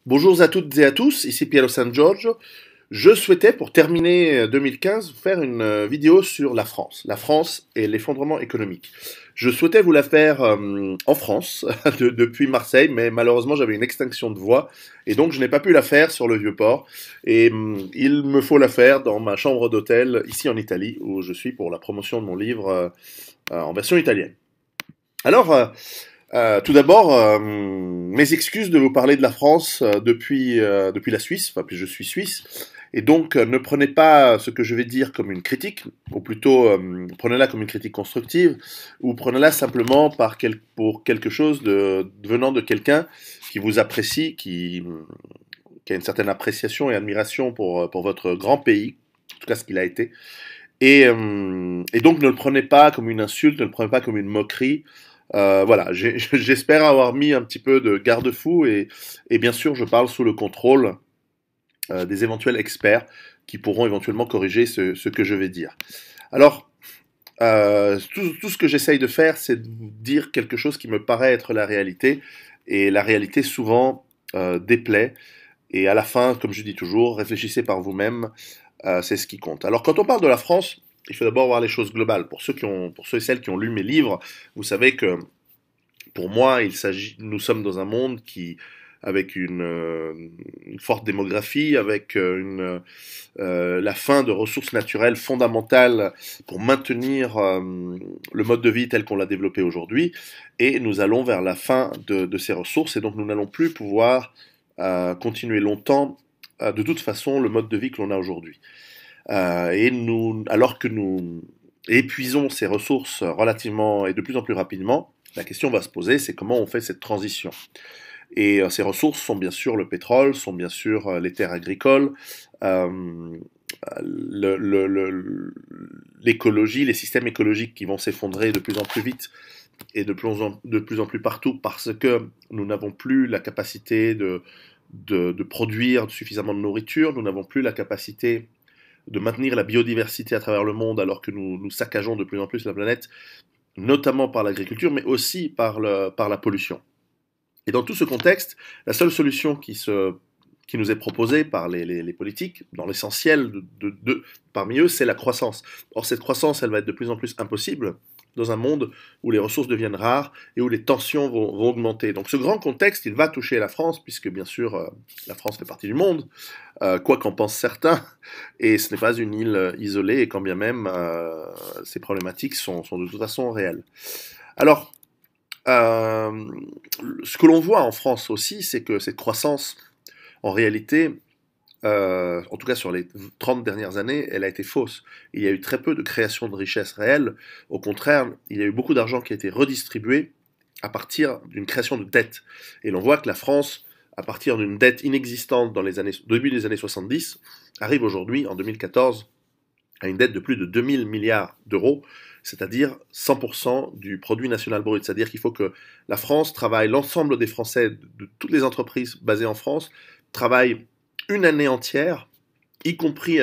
Bonjour à toutes et à tous, ici Piero San Giorgio. Je souhaitais, pour terminer 2015, faire une vidéo sur la France et l'effondrement économique. Je souhaitais vous la faire en France, depuis Marseille, mais malheureusement j'avais une extinction de voix, et donc je n'ai pas pu la faire sur le Vieux-Port. Et il me faut la faire dans ma chambre d'hôtel, ici en Italie, où je suis pour la promotion de mon livre en version italienne. Alors, tout d'abord, mes excuses de vous parler de la France depuis la Suisse, enfin, puis je suis suisse, et donc ne prenez pas ce que je vais dire comme une critique, ou plutôt prenez-la comme une critique constructive, ou prenez-la simplement pour quelque chose venant de quelqu'un qui vous apprécie, qui a une certaine appréciation et admiration pour votre grand pays, en tout cas ce qu'il a été, et donc ne le prenez pas comme une insulte, ne le prenez pas comme une moquerie. Voilà, j'espère avoir mis un petit peu de garde-fou et bien sûr je parle sous le contrôle des éventuels experts qui pourront éventuellement corriger ce que je vais dire. Alors, tout ce que j'essaye de faire, c'est de vous dire quelque chose qui me paraît être la réalité, et la réalité souvent déplaît, et à la fin, comme je dis toujours, réfléchissez par vous-même, c'est ce qui compte. Alors quand on parle de la France, il faut d'abord voir les choses globales. Pour ceux et celles qui ont lu mes livres, vous savez que pour moi, nous sommes dans un monde avec une forte démographie, avec la fin de ressources naturelles fondamentales pour maintenir le mode de vie tel qu'on l'a développé aujourd'hui, et nous allons vers la fin de ces ressources, et donc nous n'allons plus pouvoir continuer longtemps de toute façon le mode de vie que l'on a aujourd'hui. Alors que nous épuisons ces ressources relativement et de plus en plus rapidement, la question va se poser, c'est comment on fait cette transition. Et ces ressources sont bien sûr le pétrole, sont bien sûr les terres agricoles, euh, l'écologie, les systèmes écologiques qui vont s'effondrer de plus en plus vite et de plus en plus partout parce que nous n'avons plus la capacité de produire suffisamment de nourriture, nous n'avons plus la capacité de maintenir la biodiversité à travers le monde alors que nous saccageons de plus en plus la planète, notamment par l'agriculture, mais aussi par la pollution. Et dans tout ce contexte, la seule solution qui nous est proposée par les politiques, dans l'essentiel parmi eux, c'est la croissance. Or, cette croissance, elle va être de plus en plus impossible dans un monde où les ressources deviennent rares et où les tensions vont augmenter. Donc ce grand contexte, il va toucher la France, puisque bien sûr, la France fait partie du monde, quoi qu'en pensent certains, et ce n'est pas une île isolée, et quand bien même, ces problématiques sont de toute façon réelles. Alors, euh, ce que l'on voit en France aussi, c'est que cette croissance, en réalité, en tout cas sur les 30 dernières années, elle a été fausse. Il y a eu très peu de création de richesses réelles. Au contraire, il y a eu beaucoup d'argent qui a été redistribué à partir d'une création de dettes. Et l'on voit que la France, à partir d'une dette inexistante début des années 70, arrive aujourd'hui, en 2014, à une dette de plus de 2000 milliards d'euros, c'est-à-dire 100% du produit national brut. C'est-à-dire qu'il faut que la France travaille, l'ensemble des Français, de toutes les entreprises basées en France, travaillent une année entière, y compris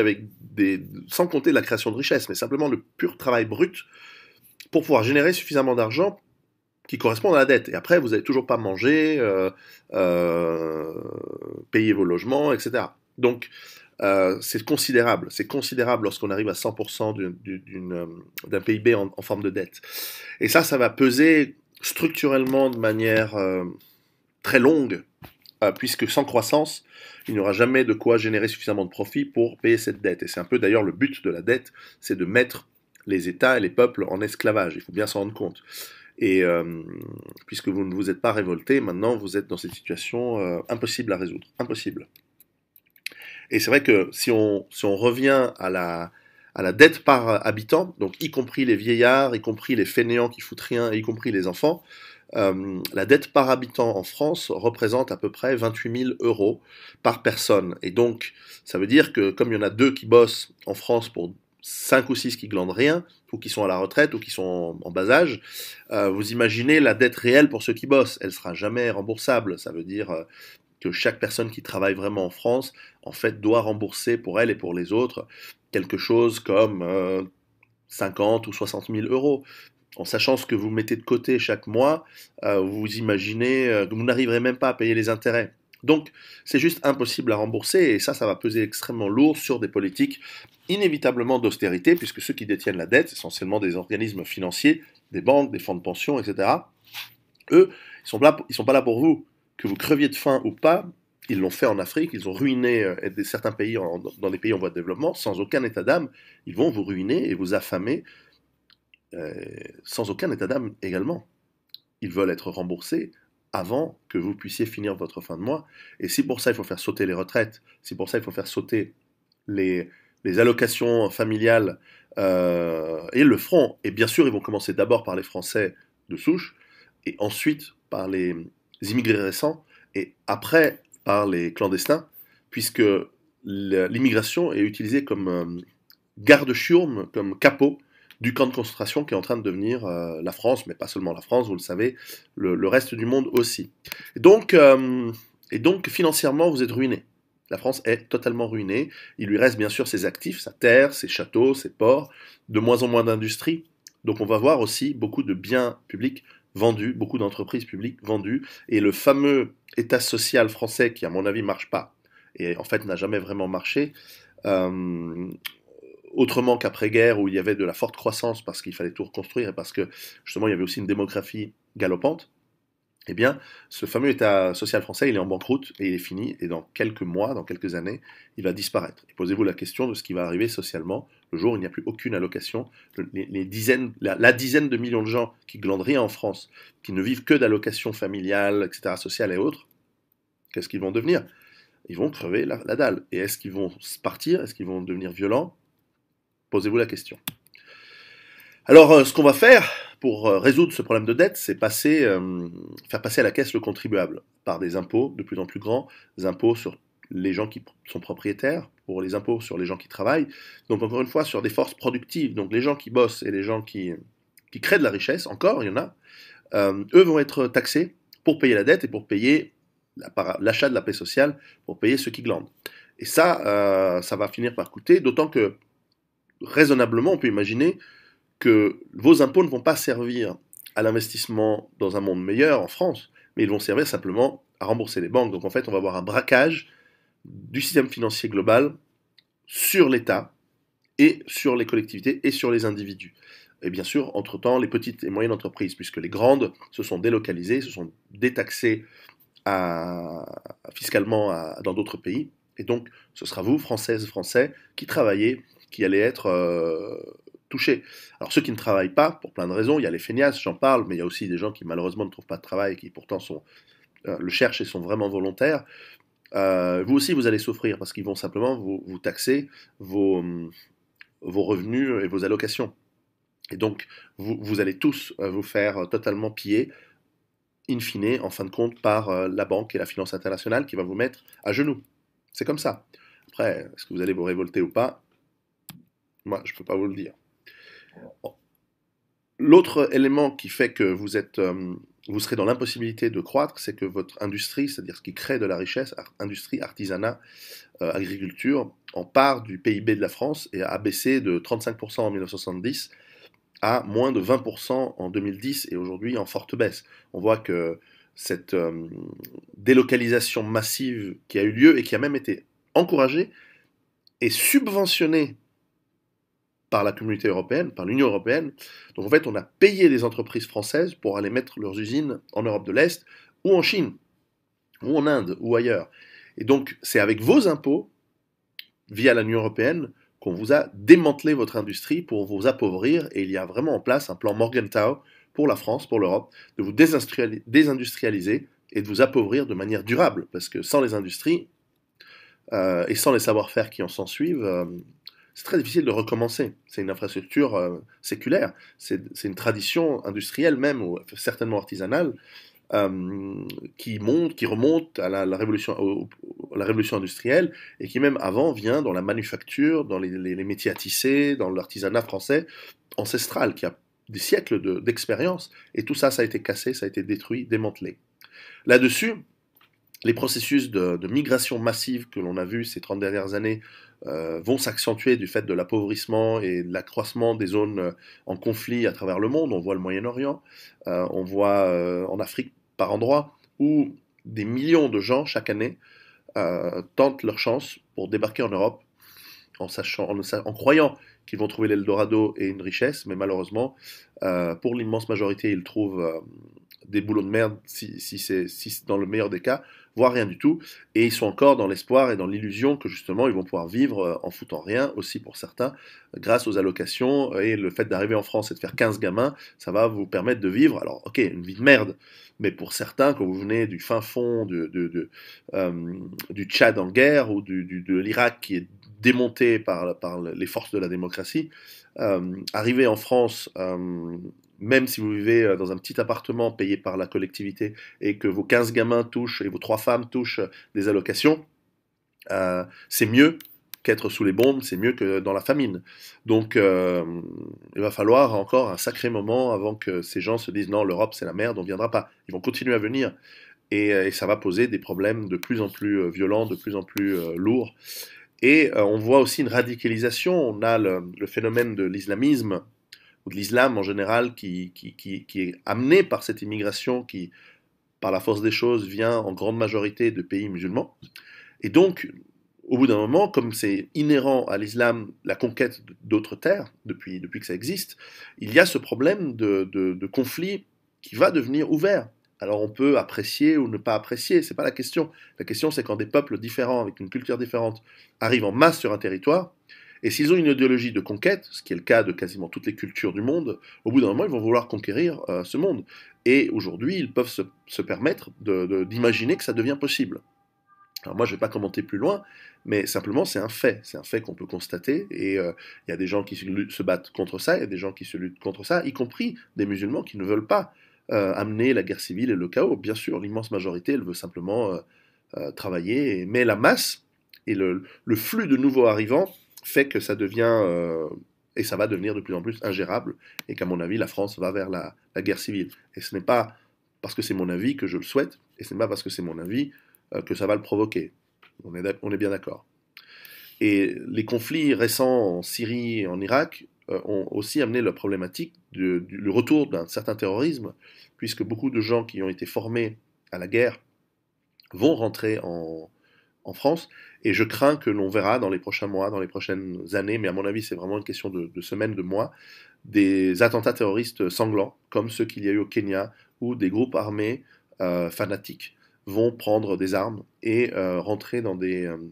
sans compter la création de richesses, mais simplement le pur travail brut, pour pouvoir générer suffisamment d'argent qui correspond à la dette. Et après, vous n'allez toujours pas manger, payer vos logements, etc. Donc, c'est considérable lorsqu'on arrive à 100% d'un PIB en forme de dette. Et ça va peser structurellement de manière très longue, puisque sans croissance, il n'y aura jamais de quoi générer suffisamment de profit pour payer cette dette. Et c'est un peu d'ailleurs le but de la dette, c'est de mettre les États et les peuples en esclavage. Il faut bien s'en rendre compte. Et puisque vous ne vous êtes pas révolté, maintenant vous êtes dans cette situation impossible à résoudre. Impossible. Et c'est vrai que si on revient à la dette par habitant, donc y compris les vieillards, y compris les fainéants qui foutent rien, y compris les enfants, la dette par habitant en France représente à peu près 28 000 euros par personne. Et donc, ça veut dire que comme il y en a 2 qui bossent en France pour 5 ou 6 qui glandent rien, ou qui sont à la retraite, ou qui sont en bas âge, vous imaginez la dette réelle pour ceux qui bossent. Elle sera jamais remboursable. Ça veut dire que chaque personne qui travaille vraiment en France, en fait, doit rembourser pour elle et pour les autres quelque chose comme 50 ou 60 000 euros. en sachant ce que vous mettez de côté chaque mois, vous imaginez que vous n'arriverez même pas à payer les intérêts. Donc, c'est juste impossible à rembourser et ça va peser extrêmement lourd sur des politiques inévitablement d'austérité, puisque ceux qui détiennent la dette, essentiellement des organismes financiers, des banques, des fonds de pension, etc., eux, ils sont pas là pour vous. Que vous creviez de faim ou pas, ils l'ont fait en Afrique, ils ont ruiné certains pays dans des pays en voie de développement, sans aucun état d'âme, ils vont vous ruiner et vous affamer sans aucun état d'âme également. Ils veulent être remboursés avant que vous puissiez finir votre fin de mois. Et si pour ça il faut faire sauter les retraites, si pour ça il faut faire sauter les, les allocations familiales, et ils le feront. Et bien sûr, ils vont commencer d'abord par les Français de souche, et ensuite par les immigrés récents, et après par les clandestins, puisque l'immigration est utilisée comme garde-chiourme, comme capot du camp de concentration qui est en train de devenir la France, mais pas seulement la France, vous le savez, le reste du monde aussi. Et donc financièrement, vous êtes ruiné. La France est totalement ruinée. Il lui reste bien sûr ses actifs, sa terre, ses châteaux, ses ports, de moins en moins d'industrie. Donc on va voir aussi beaucoup de biens publics vendus, beaucoup d'entreprises publiques vendues, et le fameux État social français qui, à mon avis, marche pas, et en fait n'a jamais vraiment marché, euh, autrement qu'après-guerre où il y avait de la forte croissance parce qu'il fallait tout reconstruire et parce que justement il y avait aussi une démographie galopante, eh bien, ce fameux État social français, il est en banqueroute et il est fini, et dans quelques mois, dans quelques années, il va disparaître. Et posez-vous la question de ce qui va arriver socialement le jour où il n'y a plus aucune allocation. La dizaine de millions de gens qui glandent rien en France, qui ne vivent que d'allocations familiales, etc., sociales et autres, qu'est-ce qu'ils vont devenir? Ils vont crever la dalle. Et est-ce qu'ils vont partir? Est-ce qu'ils vont devenir violents? Posez-vous la question. Alors, ce qu'on va faire pour résoudre ce problème de dette, c'est faire passer à la caisse le contribuable par des impôts de plus en plus grands, des impôts sur les gens qui sont propriétaires, pour les impôts sur les gens qui travaillent, donc encore une fois sur des forces productives, donc les gens qui bossent et les gens qui créent de la richesse, encore il y en a, eux vont être taxés pour payer la dette et pour payer l'achat de la paix sociale, pour payer ceux qui glandent. Et ça va finir par coûter, d'autant que raisonnablement on peut imaginer que vos impôts ne vont pas servir à l'investissement dans un monde meilleur en France, mais ils vont servir simplement à rembourser les banques. Donc en fait, on va avoir un braquage du système financier global sur l'État et sur les collectivités et sur les individus. Et bien sûr, entre-temps, les petites et moyennes entreprises, puisque les grandes se sont délocalisées, se sont détaxées fiscalement dans d'autres pays. Et donc, ce sera vous, Françaises, Français, qui travaillez, qui allez être touchés. Alors ceux qui ne travaillent pas, pour plein de raisons, il y a les feignasses, j'en parle, mais il y a aussi des gens qui malheureusement ne trouvent pas de travail et qui pourtant le cherchent et sont vraiment volontaires. Vous aussi, vous allez souffrir parce qu'ils vont simplement vous taxer vos revenus et vos allocations. Et donc, vous allez tous vous faire totalement piller, in fine, en fin de compte, par la banque et la finance internationale qui va vous mettre à genoux. C'est comme ça. Après, est-ce que vous allez vous révolter ou pas? Moi, je ne peux pas vous le dire. L'autre élément qui fait que vous serez dans l'impossibilité de croître, c'est que votre industrie, c'est-à-dire ce qui crée de la richesse, industrie, artisanat, agriculture, en part du PIB de la France et a baissé de 35% en 1970 à moins de 20% en 2010 et aujourd'hui en forte baisse. On voit que cette délocalisation massive qui a eu lieu et qui a même été encouragée est subventionnée par la communauté européenne, par l'Union européenne. Donc en fait, on a payé des entreprises françaises pour aller mettre leurs usines en Europe de l'Est, ou en Chine, ou en Inde, ou ailleurs. Et donc, c'est avec vos impôts, via l'Union européenne, qu'on vous a démantelé votre industrie pour vous appauvrir, et il y a vraiment en place un plan Morgenthau pour la France, pour l'Europe, de vous désindustrialiser et de vous appauvrir de manière durable, parce que sans les industries, et sans les savoir-faire qui en s'ensuivent, c'est très difficile de recommencer. C'est une infrastructure séculaire, c'est une tradition industrielle même, ou certainement artisanale, qui remonte à la révolution industrielle, et qui même avant vient dans la manufacture, dans les métiers à tisser, dans l'artisanat français ancestral, qui a des siècles d'expérience, et tout ça, ça a été cassé, ça a été détruit, démantelé. Là-dessus, Les processus de migration massive que l'on a vus ces 30 dernières années vont s'accentuer du fait de l'appauvrissement et de l'accroissement des zones en conflit à travers le monde. On voit le Moyen-Orient, on voit en Afrique par endroits où des millions de gens chaque année tentent leur chance pour débarquer en Europe en croyant qu'ils vont trouver l'Eldorado et une richesse, mais malheureusement, pour l'immense majorité, ils trouvent des boulots de merde, si c'est dans le meilleur des cas, voire rien du tout, et ils sont encore dans l'espoir et dans l'illusion que justement ils vont pouvoir vivre en foutant rien, aussi pour certains, grâce aux allocations, et le fait d'arriver en France et de faire 15 gamins, ça va vous permettre de vivre, alors ok, une vie de merde, mais pour certains, quand vous venez du fin fond du Tchad en guerre, ou de l'Irak qui est démonté par les forces de la démocratie, arriver en France, même si vous vivez dans un petit appartement payé par la collectivité et que vos 15 gamins touchent et vos 3 femmes touchent des allocations, c'est mieux qu'être sous les bombes, c'est mieux que dans la famine. Donc il va falloir encore un sacré moment avant que ces gens se disent non, l'Europe c'est la merde, on ne viendra pas. Ils vont continuer à venir et ça va poser des problèmes de plus en plus violents, de plus en plus lourds. Et on voit aussi une radicalisation. On a le phénomène de l'islamisme, ou de l'islam en général, qui est amené par cette immigration qui, par la force des choses, vient en grande majorité de pays musulmans. Et donc, au bout d'un moment, comme c'est inhérent à l'islam, la conquête d'autres terres, depuis que ça existe, il y a ce problème de conflit qui va devenir ouvert. Alors on peut apprécier ou ne pas apprécier, c'est pas la question. La question c'est quand des peuples différents, avec une culture différente, arrivent en masse sur un territoire, et s'ils ont une idéologie de conquête, ce qui est le cas de quasiment toutes les cultures du monde, au bout d'un moment ils vont vouloir conquérir ce monde. Et aujourd'hui ils peuvent se permettre d'imaginer que ça devient possible. Alors moi je ne vais pas commenter plus loin, mais simplement c'est un fait qu'on peut constater, et il y a des gens qui se battent contre ça, il y a des gens qui se luttent contre ça, y compris des musulmans qui ne veulent pas amener la guerre civile et le chaos. Bien sûr, l'immense majorité, elle veut simplement travailler, mais la masse et le flux de nouveaux arrivants fait que ça devient, et ça va devenir de plus en plus ingérable, et qu'à mon avis, la France va vers la guerre civile. Et ce n'est pas parce que c'est mon avis que je le souhaite, et ce n'est pas parce que c'est mon avis que ça va le provoquer. On est bien d'accord. Et les conflits récents en Syrie et en Irak ont aussi amené la problématique du retour d'un certain terrorisme, puisque beaucoup de gens qui ont été formés à la guerre vont rentrer en France, et je crains que l'on verra dans les prochains mois, dans les prochaines années, mais à mon avis c'est vraiment une question de semaines, de mois, des attentats terroristes sanglants, comme ceux qu'il y a eu au Kenya, où des groupes armés fanatiques vont prendre des armes et rentrer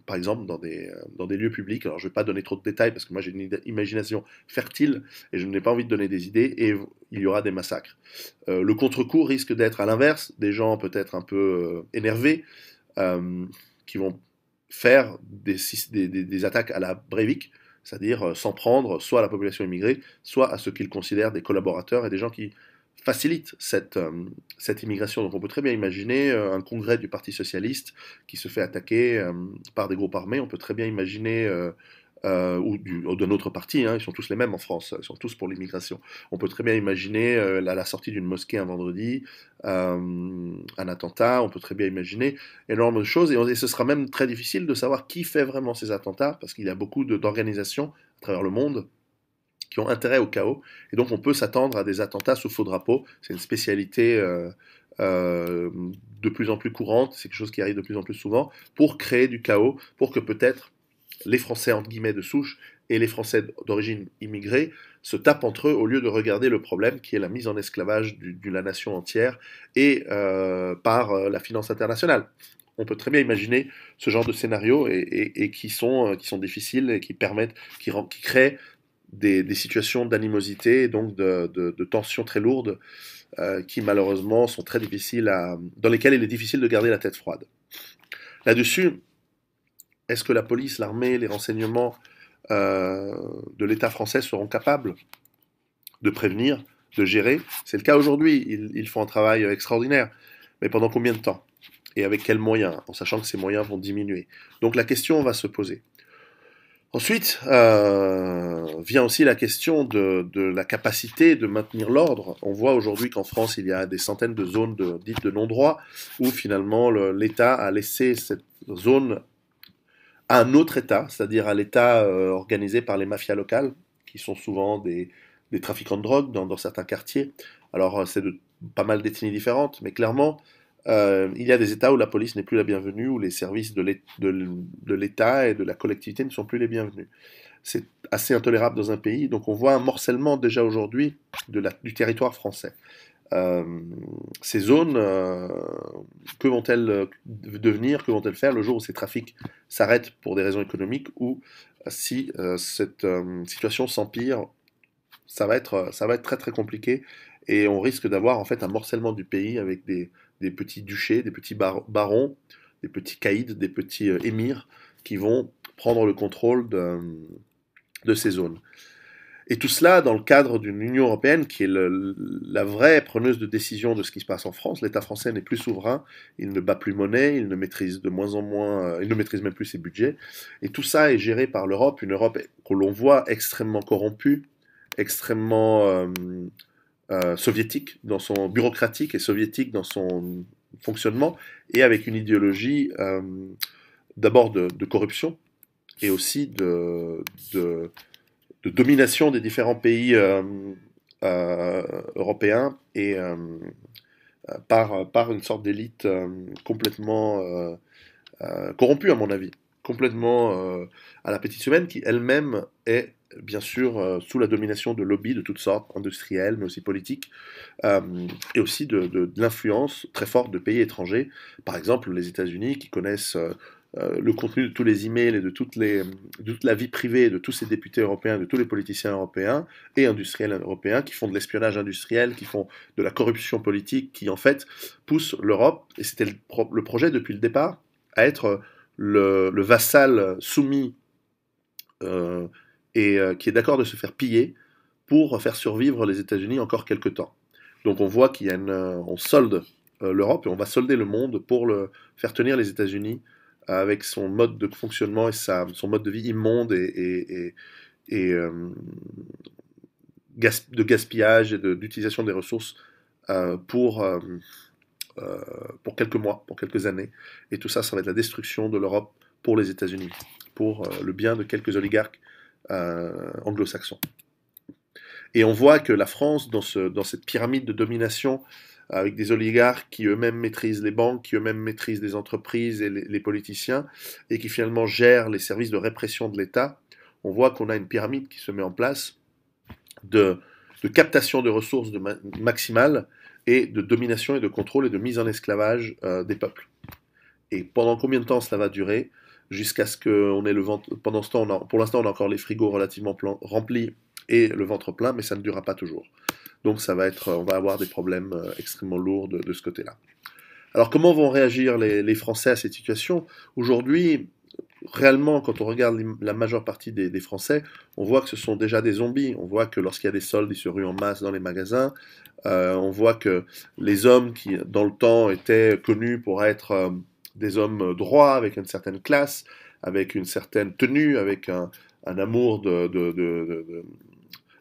par exemple dans des lieux publics. Alors je ne vais pas donner trop de détails parce que moi j'ai une imagination fertile et je n'ai pas envie de donner des idées, et il y aura des massacres. Le contre-coup risque d'être à l'inverse, des gens peut-être un peu énervés qui vont faire des attaques à la Breivik, c'est-à-dire s'en prendre soit à la population immigrée, soit à ceux qu'ils considèrent des collaborateurs et des gens qui facilite cette immigration. Donc on peut très bien imaginer un congrès du Parti Socialiste qui se fait attaquer par des groupes armés. On peut très bien imaginer, ou d'un autre parti, hein, ils sont tous les mêmes en France, ils sont tous pour l'immigration. On peut très bien imaginer la sortie d'une mosquée un vendredi, un attentat, on peut très bien imaginer énormément de choses, et ce sera même très difficile de savoir qui fait vraiment ces attentats, parce qu'il y a beaucoup d'organisations à travers le monde qui ont intérêt au chaos, et donc on peut s'attendre à des attentats sous faux drapeau. C'est une spécialité de plus en plus courante, c'est quelque chose qui arrive de plus en plus souvent, pour créer du chaos, pour que peut-être les Français entre guillemets de souche et les Français d'origine immigrée se tapent entre eux au lieu de regarder le problème qui est la mise en esclavage de la nation entière et par la finance internationale. On peut très bien imaginer ce genre de scénarios et qui sont difficiles et qui créent des situations d'animosité et donc de tensions très lourdes qui malheureusement sont très difficiles dans lesquelles il est difficile de garder la tête froide. Là-dessus, est-ce que la police, l'armée, les renseignements de l'État français seront capables de prévenir, de gérer? C'est le cas aujourd'hui, ils font un travail extraordinaire, mais pendant combien de temps? Et avec quels moyens? En sachant que ces moyens vont diminuer. Donc la question va se poser. Ensuite, vient aussi la question de la capacité de maintenir l'ordre. On voit aujourd'hui qu'en France, il y a des centaines de zones dites de non-droit, où finalement l'État a laissé cette zone à un autre État, c'est-à-dire à l'État organisé par les mafias locales, qui sont souvent des trafiquants de drogue dans certains quartiers. Alors c'est de pas mal d'ethnies différentes, mais clairement, il y a des États où la police n'est plus la bienvenue, où les services de l'État et de la collectivité ne sont plus les bienvenus. C'est assez intolérable dans un pays, donc on voit un morcellement déjà aujourd'hui du territoire français. Euh, ces zones, que vont-elles devenir, que vont-elles faire le jour où ces trafics s'arrêtent pour des raisons économiques ou si cette situation s'empire, ça va être très très compliqué et on risque d'avoir en fait un morcellement du pays avec des petits duchés, des petits barons, des petits caïds, des petits émirs qui vont prendre le contrôle de ces zones. Et tout cela dans le cadre d'une Union européenne qui est la vraie preneuse de décision de ce qui se passe en France. L'État français n'est plus souverain, il ne bat plus monnaie, il ne maîtrise de moins en moins, il ne maîtrise même plus ses budgets. Et tout ça est géré par l'Europe, une Europe que l'on voit extrêmement corrompue, extrêmement soviétique dans son bureaucratique et soviétique dans son fonctionnement, et avec une idéologie d'abord de corruption et aussi de domination des différents pays européens et par une sorte d'élite complètement corrompue à mon avis, complètement à la petite semaine qui elle-même est bien sûr sous la domination de lobbies de toutes sortes, industriels mais aussi politiques, euh, et aussi de l'influence très forte de pays étrangers, par exemple les États-Unis qui connaissent le contenu de tous les emails et de toute la vie privée de tous ces députés européens, de tous les politiciens européens et industriels européens qui font de l'espionnage industriel, qui font de la corruption politique, qui en fait poussent l'Europe, et c'était le projet depuis le départ, à être le vassal soumis euh, et qui est d'accord de se faire piller pour faire survivre les États-Unis encore quelques temps. Donc on voit on solde l'Europe et on va solder le monde pour faire tenir les États-Unis avec son mode de fonctionnement et son mode de vie immonde et de gaspillage et d'utilisation des ressources euh, pour, euh, pour quelques mois, pour quelques années. Et tout ça, ça va être la destruction de l'Europe pour les États-Unis, pour le bien de quelques oligarques anglo-saxons. Et on voit que la France, dans cette pyramide de domination, avec des oligarques qui eux-mêmes maîtrisent les banques, qui eux-mêmes maîtrisent les entreprises et les politiciens, et qui finalement gèrent les services de répression de l'État, on voit qu'on a une pyramide qui se met en place de, de captation de ressources maximales et de domination et de contrôle et de mise en esclavage des peuples. Et pendant combien de temps cela va durer? Jusqu'à ce qu'on ait le ventre. Pendant ce temps, pour l'instant, on a encore les frigos relativement remplis et le ventre plein, mais ça ne durera pas toujours. Donc on va avoir des problèmes extrêmement lourds de ce côté-là. Alors comment vont réagir les Français à cette situation? Aujourd'hui, réellement, quand on regarde la majeure partie des Français, on voit que ce sont déjà des zombies. On voit que lorsqu'il y a des soldes, ils se ruent en masse dans les magasins. On voit que les hommes qui, dans le temps, étaient connus pour être des hommes droits, avec une certaine classe, avec une certaine tenue, avec un amour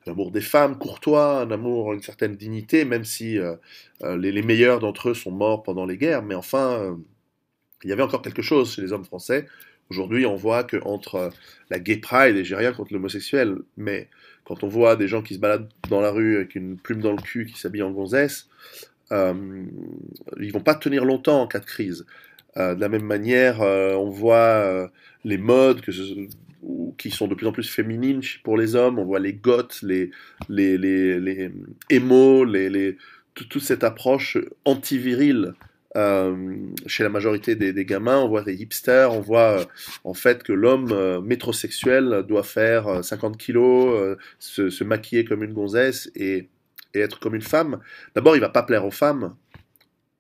l'amour des femmes, courtois, un amour, une certaine dignité, même si les meilleurs d'entre eux sont morts pendant les guerres. Mais enfin, il y avait encore quelque chose chez les hommes français. Aujourd'hui, on voit qu'entre la gay pride, et j'ai rien contre l'homosexuel, mais quand on voit des gens qui se baladent dans la rue avec une plume dans le cul, qui s'habillent en gonzesse, euh, ils vont pas tenir longtemps en cas de crise. De la même manière, on voit les modes qui sont de plus en plus féminines pour les hommes. On voit les goths, les émos, toute cette approche antivirile chez la majorité des gamins. On voit des hipsters, on voit en fait que l'homme métrosexuel doit faire 50 kilos, se maquiller comme une gonzesse et être comme une femme. D'abord, il va pas plaire aux femmes.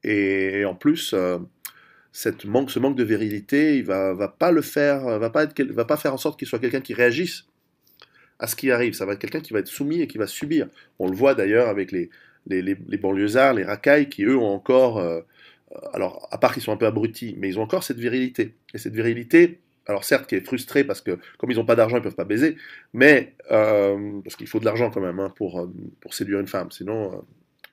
Et en plus, ce manque de virilité, il va pas le faire, va pas faire en sorte qu'il soit quelqu'un qui réagisse à ce qui arrive. Ça va être quelqu'un qui va être soumis et qui va subir. On le voit d'ailleurs avec les banlieusards, les racailles, qui eux ont encore, alors à part qu'ils sont un peu abrutis, mais ils ont encore cette virilité. Et cette virilité, alors certes, qui est frustré parce que comme ils n'ont pas d'argent, ils peuvent pas baiser, mais parce qu'il faut de l'argent quand même hein, pour séduire une femme, sinon,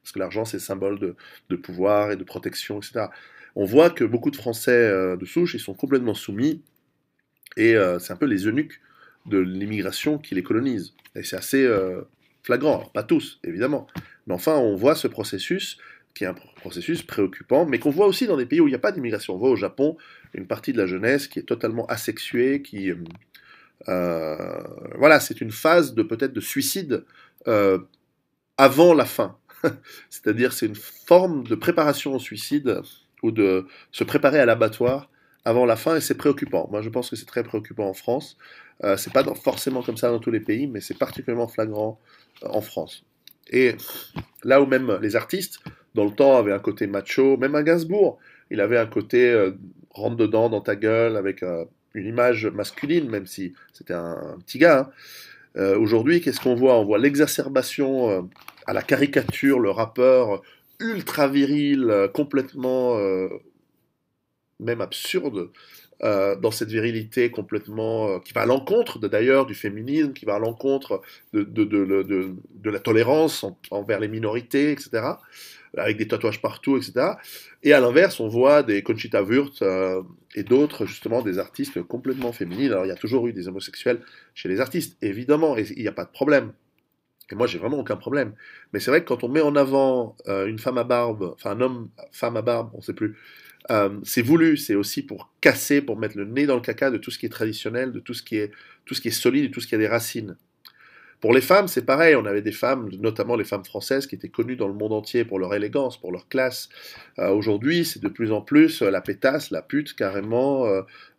parce que l'argent c'est symbole de pouvoir et de protection, etc. On voit que beaucoup de Français de souche, ils sont complètement soumis et c'est un peu les eunuques de l'immigration qui les colonisent. Et c'est assez flagrant, alors pas tous évidemment, mais enfin on voit ce processus qui est un processus préoccupant, mais qu'on voit aussi dans des pays où il n'y a pas d'immigration. On voit au Japon une partie de la jeunesse qui est totalement asexuée, qui voilà, c'est une phase de peut-être de suicide euh, avant la fin. C'est-à-dire c'est une forme de préparation au suicide ou de se préparer à l'abattoir avant la fin et c'est préoccupant. Moi je pense que c'est très préoccupant en France. C'est pas forcément comme ça dans tous les pays, mais c'est particulièrement flagrant en France. Et là où même les artistes, dans le temps, avaient un côté macho, même un Gainsbourg, il avait un côté rentre dedans dans ta gueule avec une image masculine, même si c'était un petit gars. Hein. Aujourd'hui, qu'est-ce qu'on voit? On voit l'exacerbation à la caricature, le rappeur ultra viril, complètement même absurde, dans cette virilité complètement qui va à l'encontre d'ailleurs du féminisme, qui va à l'encontre de la tolérance envers les minorités, etc. Avec des tatouages partout, etc. Et à l'inverse, on voit des Conchita Wurst et d'autres, justement, des artistes complètement féminines. Alors, il y a toujours eu des homosexuels chez les artistes, évidemment, et il n'y a pas de problème. Et moi, j'ai vraiment aucun problème. Mais c'est vrai que quand on met en avant une femme à barbe, enfin un homme, femme à barbe, on ne sait plus, c'est voulu, c'est aussi pour casser, pour mettre le nez dans le caca de tout ce qui est traditionnel, de tout ce qui est solide, de tout ce qui a des racines. Pour les femmes, c'est pareil. On avait des femmes, notamment les femmes françaises, qui étaient connues dans le monde entier pour leur élégance, pour leur classe. Aujourd'hui, c'est de plus en plus la pétasse, la pute, carrément.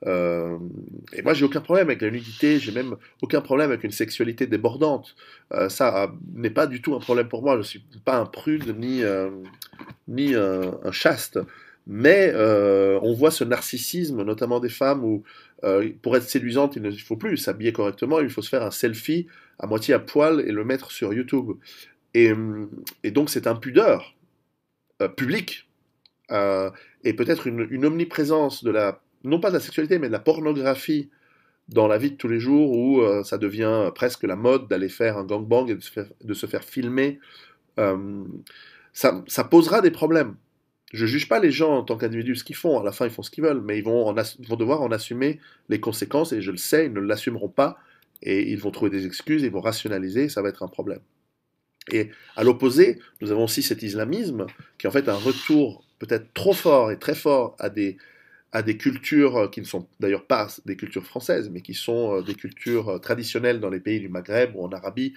Euh, et moi, j'ai aucun problème avec la nudité. J'ai même aucun problème avec une sexualité débordante. Ça n'est pas du tout un problème pour moi. Je suis pas un prude ni un chaste. Mais on voit ce narcissisme, notamment des femmes, où pour être séduisante, il ne faut plus s'habiller correctement, il faut se faire un selfie à moitié à poil et le mettre sur YouTube. Et, et donc c'est un pudeur public et peut-être une omniprésence de la, non pas de la sexualité, mais de la pornographie dans la vie de tous les jours où ça devient presque la mode d'aller faire un gangbang et de se faire filmer. Euh, ça posera des problèmes. Je juge pas les gens en tant qu'individus ce qu'ils font, à la fin ils font ce qu'ils veulent, mais ils vont devoir en assumer les conséquences, et je le sais, ils ne l'assumeront pas, et ils vont trouver des excuses, ils vont rationaliser, et ça va être un problème. Et à l'opposé, nous avons aussi cet islamisme, qui est en fait un retour peut-être trop fort et très fort à des cultures qui ne sont d'ailleurs pas des cultures françaises, mais qui sont des cultures traditionnelles dans les pays du Maghreb ou en Arabie,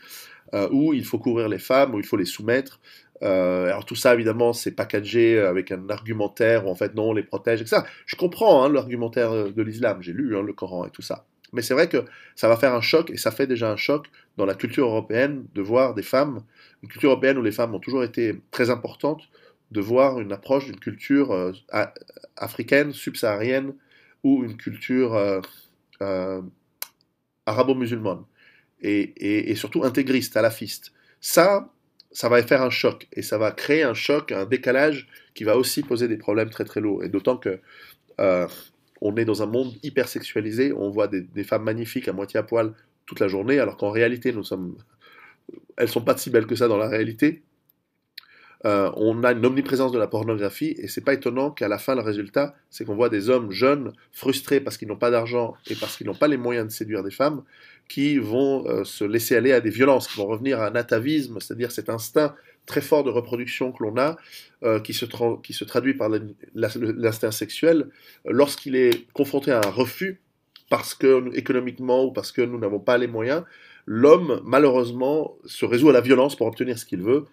où il faut couvrir les femmes, où il faut les soumettre. Alors tout ça, évidemment, c'est packagé avec un argumentaire où en fait non, on les protège, etc. Je comprends hein, l'argumentaire de l'islam, j'ai lu hein, le Coran et tout ça. Mais c'est vrai que ça va faire un choc, et ça fait déjà un choc dans la culture européenne de voir des femmes, une culture européenne où les femmes ont toujours été très importantes, de voir une approche d'une culture africaine, subsaharienne, ou une culture euh, arabo-musulmane, et surtout intégriste, salafiste. Ça va faire un choc, et ça va créer un choc, un décalage qui va aussi poser des problèmes très très lourds. Et d'autant que euh, on est dans un monde hyper sexualisé, on voit des femmes magnifiques à moitié à poil toute la journée, alors qu'en réalité, elles sont pas si belles que ça dans la réalité. On a une omniprésence de la pornographie et c'est pas étonnant qu'à la fin le résultat c'est qu'on voit des hommes jeunes frustrés parce qu'ils n'ont pas d'argent et parce qu'ils n'ont pas les moyens de séduire des femmes qui vont se laisser aller à des violences, qui vont revenir à un atavisme, c'est-à-dire cet instinct très fort de reproduction que l'on a qui se traduit par l'instinct sexuel lorsqu'il est confronté à un refus parce que économiquement ou parce que nous n'avons pas les moyens, l'homme malheureusement se résout à la violence pour obtenir ce qu'il veut.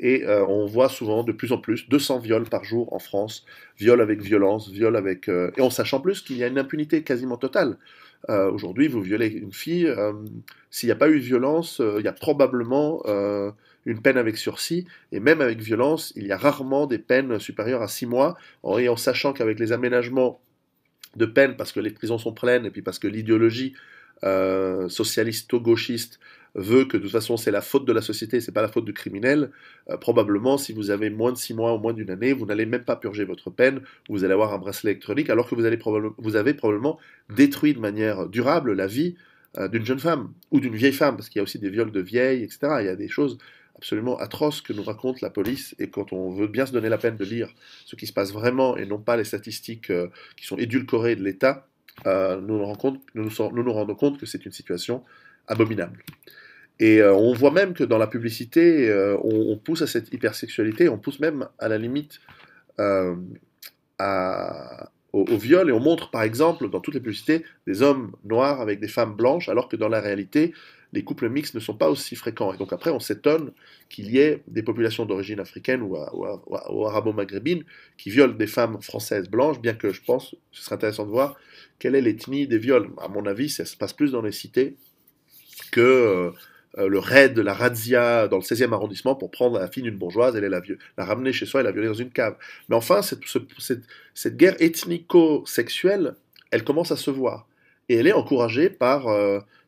Et on voit souvent de plus en plus 200 viols par jour en France, viols avec violence, viols avec... et en sachant plus qu'il y a une impunité quasiment totale. Aujourd'hui, vous violez une fille, s'il n'y a pas eu de violence, il y a probablement une peine avec sursis, et même avec violence, il y a rarement des peines supérieures à 6 mois, et en sachant qu'avec les aménagements de peine, parce que les prisons sont pleines, et puis parce que l'idéologie socialisto-gauchiste veut que de toute façon c'est la faute de la société, c'est pas la faute du criminel, probablement si vous avez moins de 6 mois ou moins d'une année, vous n'allez même pas purger votre peine, vous allez avoir un bracelet électronique, alors que vous avez probablement détruit de manière durable la vie d'une jeune femme ou d'une vieille femme, parce qu'il y a aussi des viols de vieilles, etc. Il y a des choses absolument atroces que nous raconte la police, et quand on veut bien se donner la peine de lire ce qui se passe vraiment et non pas les statistiques qui sont édulcorées de l'État, nous nous rendons compte que c'est une situation abominable. Et on voit même que dans la publicité, on pousse à cette hypersexualité, on pousse même à la limite euh, au viol, et on montre par exemple dans toutes les publicités des hommes noirs avec des femmes blanches, alors que dans la réalité, les couples mixtes ne sont pas aussi fréquents. Et donc après, on s'étonne qu'il y ait des populations d'origine africaine ou arabo-maghrébine qui violent des femmes françaises blanches, bien que je pense que ce serait intéressant de voir quelle est l'ethnie des viols. À mon avis, ça se passe plus dans les cités que le raid, la razzia dans le 16e arrondissement pour prendre la fille d'une bourgeoise et la ramener chez soi et la violer dans une cave. Mais enfin, cette guerre ethnico-sexuelle, elle commence à se voir. Et elle est encouragée par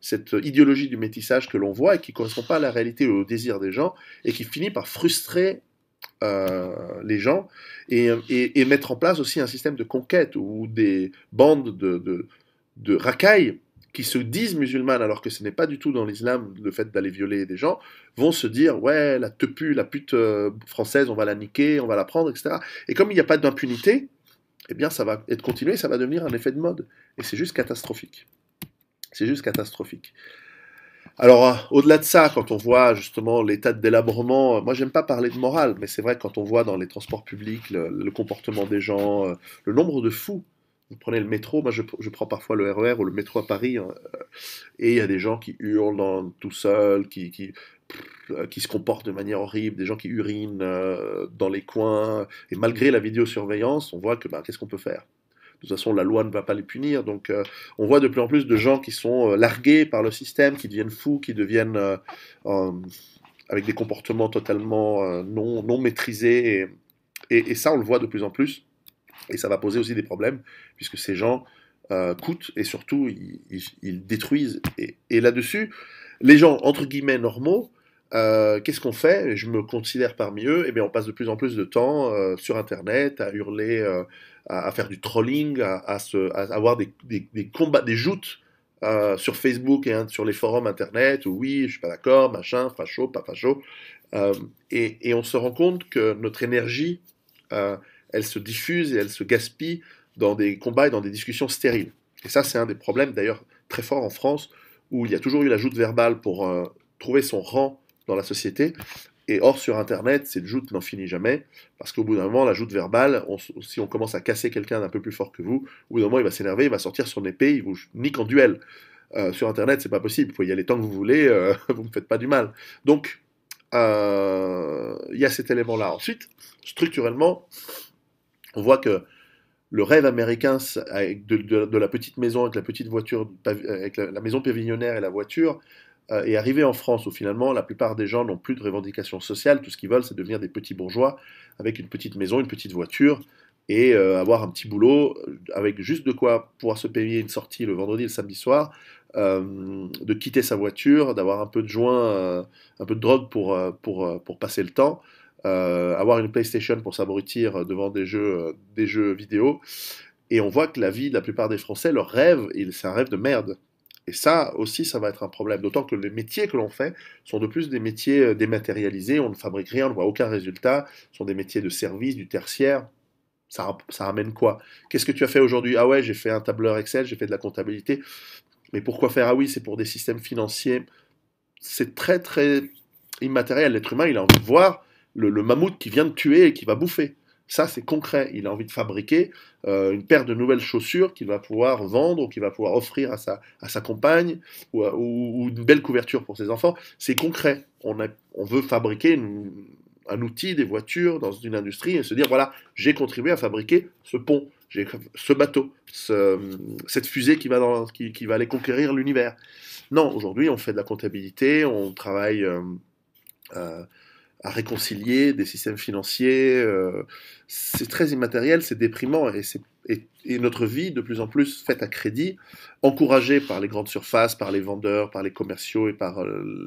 cette idéologie du métissage que l'on voit et qui ne correspond pas à la réalité ou au désir des gens et qui finit par frustrer les gens et mettre en place aussi un système de conquête où des bandes de racailles qui se disent musulmanes alors que ce n'est pas du tout dans l'islam le fait d'aller violer des gens, vont se dire ouais la tepu, la pute française, on va la niquer, on va la prendre, etc. Et comme il n'y a pas d'impunité, eh bien ça va être continué, ça va devenir un effet de mode. Et c'est juste catastrophique. C'est juste catastrophique. Alors, au-delà de ça, quand on voit justement l'état de délabrement, moi j'aime pas parler de morale, mais c'est vrai que quand on voit dans les transports publics le comportement des gens, le nombre de fous. Vous prenez le métro, moi je prends parfois le RER ou le métro à Paris, hein, et il y a des gens qui hurlent tout seuls, qui se comportent de manière horrible, des gens qui urinent dans les coins, et malgré la vidéosurveillance, on voit que qu'est-ce qu'on peut faire? De toute façon, la loi ne va pas les punir. Donc, on voit de plus en plus de gens qui sont largués par le système, qui deviennent fous, qui deviennent euh, avec des comportements totalement non maîtrisés. Et ça, on le voit de plus en plus. Et ça va poser aussi des problèmes, puisque ces gens coûtent et surtout, ils détruisent. Et là-dessus, les gens, entre guillemets, normaux, qu'est-ce qu'on fait? Je me considère parmi eux. Eh bien, on passe de plus en plus de temps sur Internet à hurler, à faire du trolling, à avoir des combats, des joutes sur Facebook et sur les forums Internet où oui, je suis pas d'accord, machin, facho, pas facho. Et on se rend compte que notre énergie, euh, elle se diffuse et elle se gaspille dans des combats et dans des discussions stériles. Et ça, c'est un des problèmes d'ailleurs très forts en France, où il y a toujours eu la joute verbale pour trouver son rang dans la société. Et or, sur Internet, cette joute n'en finit jamais, parce qu'au bout d'un moment, la joute verbale, si on commence à casser quelqu'un d'un peu plus fort que vous, au bout d'un moment, il va s'énerver, il va sortir son épée, il vous nique en duel. Sur Internet, c'est pas possible, vous pouvez y aller tant que vous voulez, vous ne me faites pas du mal. Donc, il y a cet élément-là. Ensuite, structurellement, on voit que le rêve américain avec de la petite maison, avec la petite voiture, avec la maison pavillonnaire et la voiture, est arrivé en France où finalement la plupart des gens n'ont plus de revendications sociales. Tout ce qu'ils veulent, c'est devenir des petits bourgeois avec une petite maison, une petite voiture et avoir un petit boulot avec juste de quoi pouvoir se payer une sortie le vendredi et le samedi soir, de quitter sa voiture, d'avoir un peu de joint, un peu de drogue pour passer le temps, avoir une PlayStation pour s'abrutir devant des jeux vidéo. Et on voit que la vie de la plupart des Français, leur rêve, c'est un rêve de merde. Et ça aussi, ça va être un problème. D'autant que les métiers que l'on fait sont de plus des métiers dématérialisés, on ne fabrique rien, on ne voit aucun résultat, ce sont des métiers de service, du tertiaire. Ça ramène quoi? Qu'est-ce que tu as fait aujourd'hui? Ah ouais, j'ai fait un tableur Excel, j'ai fait de la comptabilité. Mais pourquoi faire? Ah oui, c'est pour des systèmes financiers. C'est très très immatériel. L'être humain, il a envie de voir le mammouth qui vient de tuer et qui va bouffer. Ça, c'est concret. Il a envie de fabriquer une paire de nouvelles chaussures qu'il va pouvoir vendre ou qu'il va pouvoir offrir à sa compagne ou une belle couverture pour ses enfants. C'est concret. On veut fabriquer un outil, des voitures dans une industrie et se dire voilà, j'ai contribué à fabriquer ce pont, ce bateau, cette fusée qui va aller conquérir l'univers. Non, aujourd'hui, on fait de la comptabilité, on travaille euh, à réconcilier des systèmes financiers. C'est très immatériel, c'est déprimant et notre vie de plus en plus faite à crédit, encouragée par les grandes surfaces, par les vendeurs, par les commerciaux et par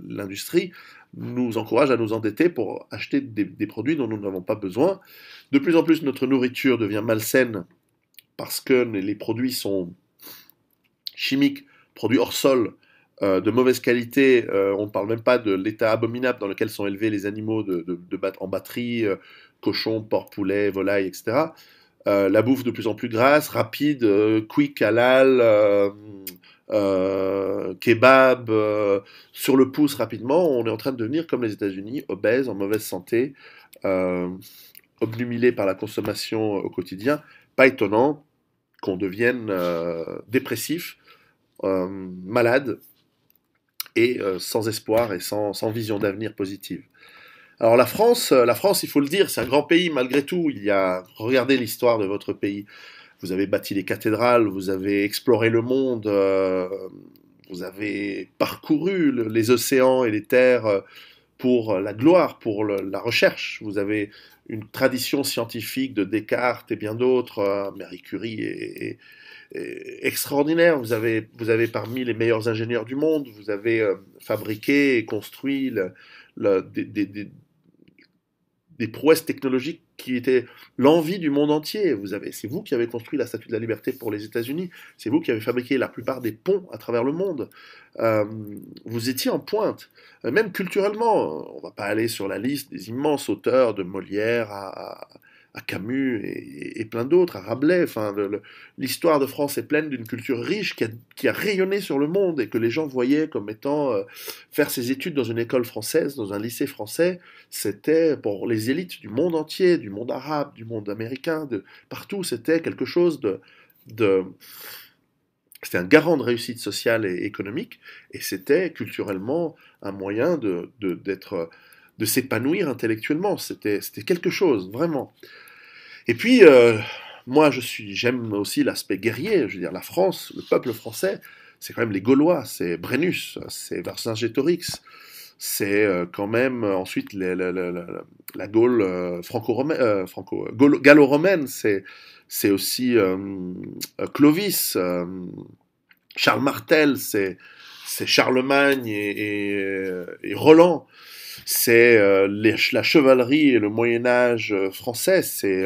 l'industrie, nous encourage à nous endetter pour acheter des produits dont nous n'avons pas besoin. De plus en plus, notre nourriture devient malsaine parce que les produits sont chimiques, produits hors sol, de mauvaise qualité. On ne parle même pas de l'état abominable dans lequel sont élevés les animaux en batterie, cochons, porcs, poulets, volailles, etc. La bouffe de plus en plus grasse, rapide, quick, halal, kebab, sur le pouce rapidement. On est en train de devenir comme les États-Unis, obèses, en mauvaise santé, euh, obnubilés par la consommation au quotidien. Pas étonnant qu'on devienne dépressif, malade et sans espoir et sans vision d'avenir positive. Alors la France, il faut le dire, c'est un grand pays malgré tout. Regardez l'histoire de votre pays. Vous avez bâti les cathédrales, vous avez exploré le monde, vous avez parcouru les océans et les terres pour la gloire, pour la recherche. Vous avez une tradition scientifique de Descartes et bien d'autres, Marie Curie est extraordinaire. Vous avez parmi les meilleurs ingénieurs du monde, vous avez fabriqué et construit des prouesses technologiques qui étaient l'envie du monde entier. C'est vous qui avez construit la Statue de la Liberté pour les États-Unis. C'est vous qui avez fabriqué la plupart des ponts à travers le monde. Euh, Vous étiez en pointe, même culturellement. On ne va pas aller sur la liste des immenses auteurs de Molière à Camus et plein d'autres, à Rabelais. Enfin, l'histoire de France est pleine d'une culture riche qui a rayonné sur le monde et que les gens voyaient comme étant faire ses études dans une école française, dans un lycée français, c'était pour les élites du monde entier, du monde arabe, du monde américain, de partout, c'était quelque chose de c'était un garant de réussite sociale et économique, et c'était culturellement un moyen de s'épanouir intellectuellement. C'était quelque chose, vraiment. Et puis, moi, j'aime aussi l'aspect guerrier. Je veux dire, la France, le peuple français, c'est quand même les Gaulois, c'est Brennus, c'est Vercingétorix, c'est quand même ensuite la Gaule gallo-romaine, c'est aussi Clovis, Charles Martel, c'est Charlemagne et Roland, c'est la chevalerie et le Moyen Âge français, c'est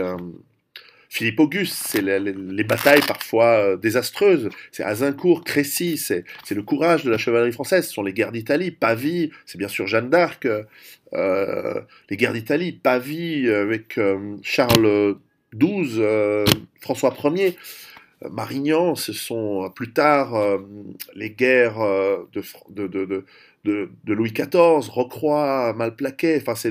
Philippe Auguste, c'est les batailles parfois désastreuses, c'est Azincourt, Crécy, c'est le courage de la chevalerie française, ce sont les guerres d'Italie, Pavie, c'est bien sûr Jeanne d'Arc, les guerres d'Italie, Pavie avec Charles XII, François Ier, Marignan, ce sont plus tard les guerres de Louis XIV, Rocroi, Malplaquet, enfin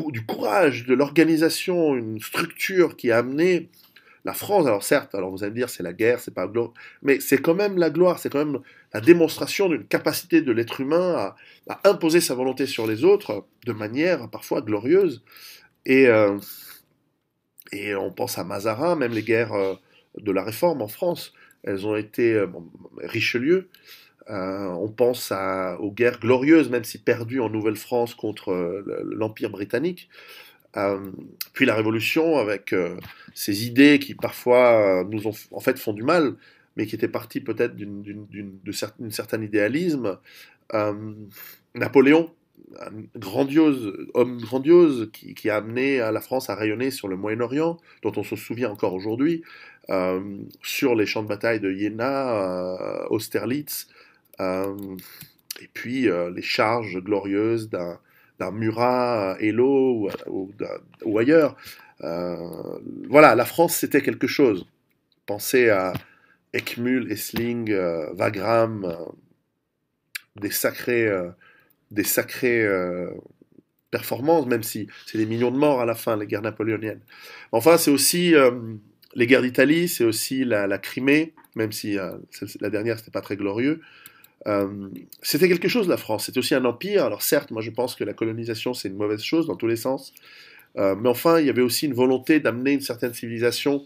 du courage, de l'organisation, une structure qui a amené la France. Alors certes, alors vous allez me dire c'est la guerre, c'est pas gloire, mais c'est quand même la gloire, c'est quand même la démonstration d'une capacité de l'être humain à imposer sa volonté sur les autres de manière parfois glorieuse. Et, euh, et on pense à Mazarin, même les guerres de la Réforme en France, elles ont été Richelieu. On pense aux guerres glorieuses, même si perdues en Nouvelle-France contre l'Empire britannique. Puis la Révolution, avec ces idées qui parfois en fait font du mal, mais qui étaient parties peut-être d'un certain idéalisme. Euh, Napoléon, un homme grandiose qui a amené la France à rayonner sur le Moyen-Orient, dont on se souvient encore aujourd'hui, sur les champs de bataille de Iéna, Austerlitz, euh, et puis les charges glorieuses d'un Murat à Eylau ou ailleurs. Euh, voilà, la France c'était quelque chose. Pensez à Eckmühl, Essling, Wagram, des sacrés, euh, des sacrées performances, même si c'est des millions de morts à la fin, les guerres napoléoniennes. Enfin, c'est aussi les guerres d'Italie, c'est aussi la Crimée, même si la dernière, c'était pas très glorieux. C'était quelque chose, la France. C'était aussi un empire. Alors certes, moi je pense que la colonisation, c'est une mauvaise chose dans tous les sens. Mais enfin, il y avait aussi une volonté d'amener une certaine civilisation.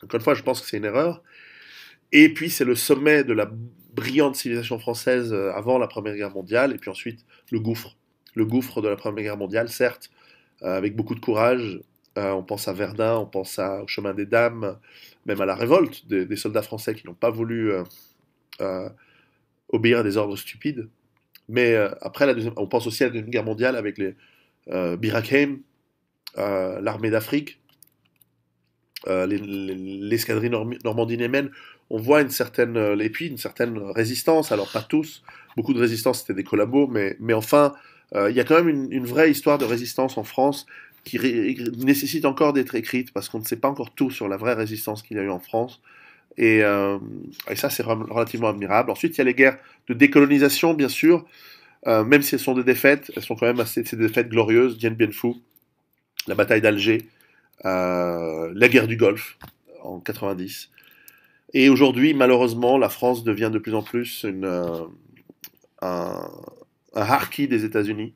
Encore une fois, je pense que c'est une erreur. Et puis, c'est le sommet de la brillante civilisation française avant la Première Guerre mondiale. Et puis ensuite, le gouffre. le gouffre de la Première Guerre mondiale, certes, avec beaucoup de courage. On pense à Verdun, on pense au chemin des Dames, même à la révolte des soldats français qui n'ont pas voulu euh, obéir à des ordres stupides. Mais après, on pense aussi à la Deuxième Guerre mondiale avec les Bir Hakeim, l'armée d'Afrique, l'escadrille Normandie-Niemen. On voit une certaine, et puis une certaine résistance. Alors pas tous, beaucoup de résistance c'était des collabos, mais enfin, il y a quand même une vraie histoire de résistance en France qui nécessite encore d'être écrite parce qu'on ne sait pas encore tout sur la vraie résistance qu'il y a eu en France. Et ça, c'est relativement admirable. Ensuite, il y a les guerres de décolonisation, bien sûr. Même si elles sont des défaites, elles sont quand même c'est des défaites glorieuses. Dien Bien Phu, la bataille d'Alger, la guerre du Golfe en 90. Et aujourd'hui, malheureusement, la France devient de plus en plus un, un harki des États-Unis.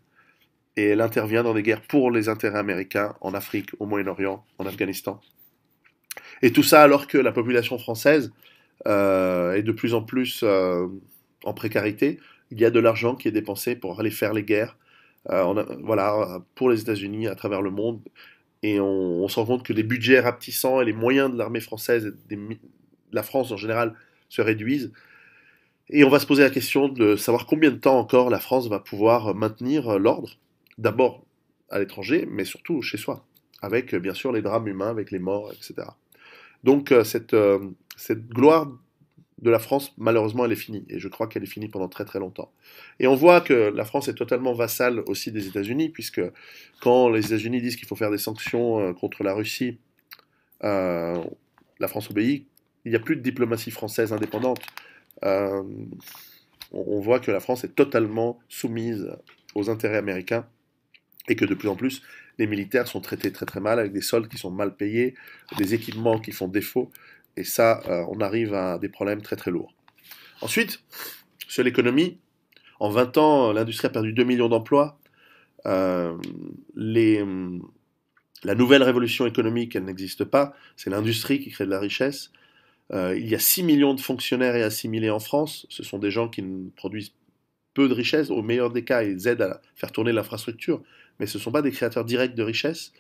Et elle intervient dans des guerres pour les intérêts américains en Afrique, au Moyen-Orient, en Afghanistan. Et tout ça alors que la population française est de plus en plus en précarité. Il y a de l'argent qui est dépensé pour aller faire les guerres, voilà, pour les États-Unis à travers le monde. Et on se rend compte que les budgets rapetissants et les moyens de l'armée française et de la France en général se réduisent. Et on va se poser la question de savoir combien de temps encore la France va pouvoir maintenir l'ordre, d'abord à l'étranger, mais surtout chez soi, avec bien sûr les drames humains, avec les morts, etc. Donc cette gloire de la France, malheureusement, elle est finie. Et je crois qu'elle est finie pendant très très longtemps. Et on voit que la France est totalement vassale aussi des États-Unis, puisque quand les États-Unis disent qu'il faut faire des sanctions contre la Russie, euh, la France obéit. Il n'y a plus de diplomatie française indépendante. Euh, on voit que la France est totalement soumise aux intérêts américains et que de plus en plus, les militaires sont traités très très mal, avec des soldes qui sont mal payés, des équipements qui font défaut, et ça, on arrive à des problèmes très très lourds. Ensuite, sur l'économie, en 20 ans, l'industrie a perdu 2 millions d'emplois. Euh, les, la nouvelle révolution économique, elle n'existe pas. C'est l'industrie qui crée de la richesse. Il y a 6 millions de fonctionnaires et assimilés en France. Ce sont des gens qui produisent peu de richesse. Au meilleur des cas, ils aident à faire tourner l'infrastructure, mais ce ne sont pas des créateurs directs de richesse.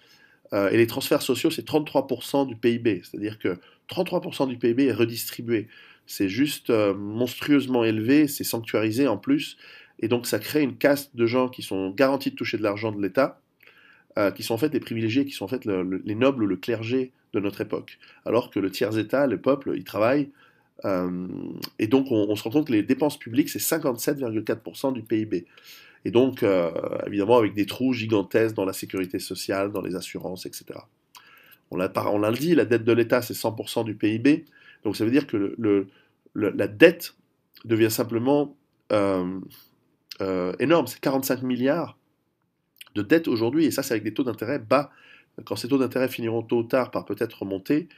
Et les transferts sociaux, c'est 33% du PIB. C'est-à-dire que 33% du PIB est redistribué. C'est juste monstrueusement élevé, c'est sanctuarisé en plus. Et donc ça crée une caste de gens qui sont garantis de toucher de l'argent de l'État, qui sont en fait les privilégiés, qui sont en fait les nobles ou le clergé de notre époque. Alors que le tiers-État, le peuple, ils travaillent. Et donc on se rend compte que les dépenses publiques, c'est 57,4% du PIB. Et donc, évidemment, avec des trous gigantesques dans la sécurité sociale, dans les assurances, etc. On l'a dit, la dette de l'État, c'est 100% du PIB. Donc ça veut dire que la dette devient simplement énorme. C'est 45 milliards de dettes aujourd'hui, et ça, c'est avec des taux d'intérêt bas. Quand ces taux d'intérêt finiront tôt ou tard par peut-être remonter,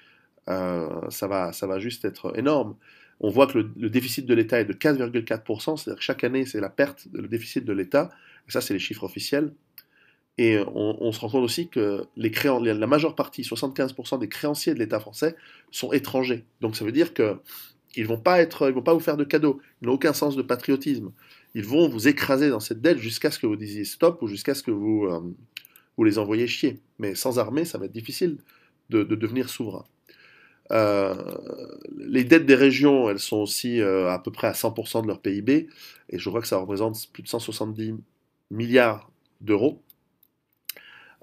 ça va juste être énorme. On voit que le déficit de l'État est de 4,4%, c'est-à-dire que chaque année, c'est la perte, le déficit de l'État, et ça, c'est les chiffres officiels. Et on se rend compte aussi que la majeure partie, 75% des créanciers de l'État français, sont étrangers. Donc ça veut dire qu'ils vont pas vous faire de cadeaux, ils n'ont aucun sens de patriotisme. Ils vont vous écraser dans cette dette jusqu'à ce que vous disiez stop ou jusqu'à ce que vous les envoyez chier. Mais sans armée, ça va être difficile de devenir souverain. Euh, les dettes des régions, elles sont aussi à peu près à 100% de leur PIB, et je crois que ça représente plus de 170 milliards d'euros.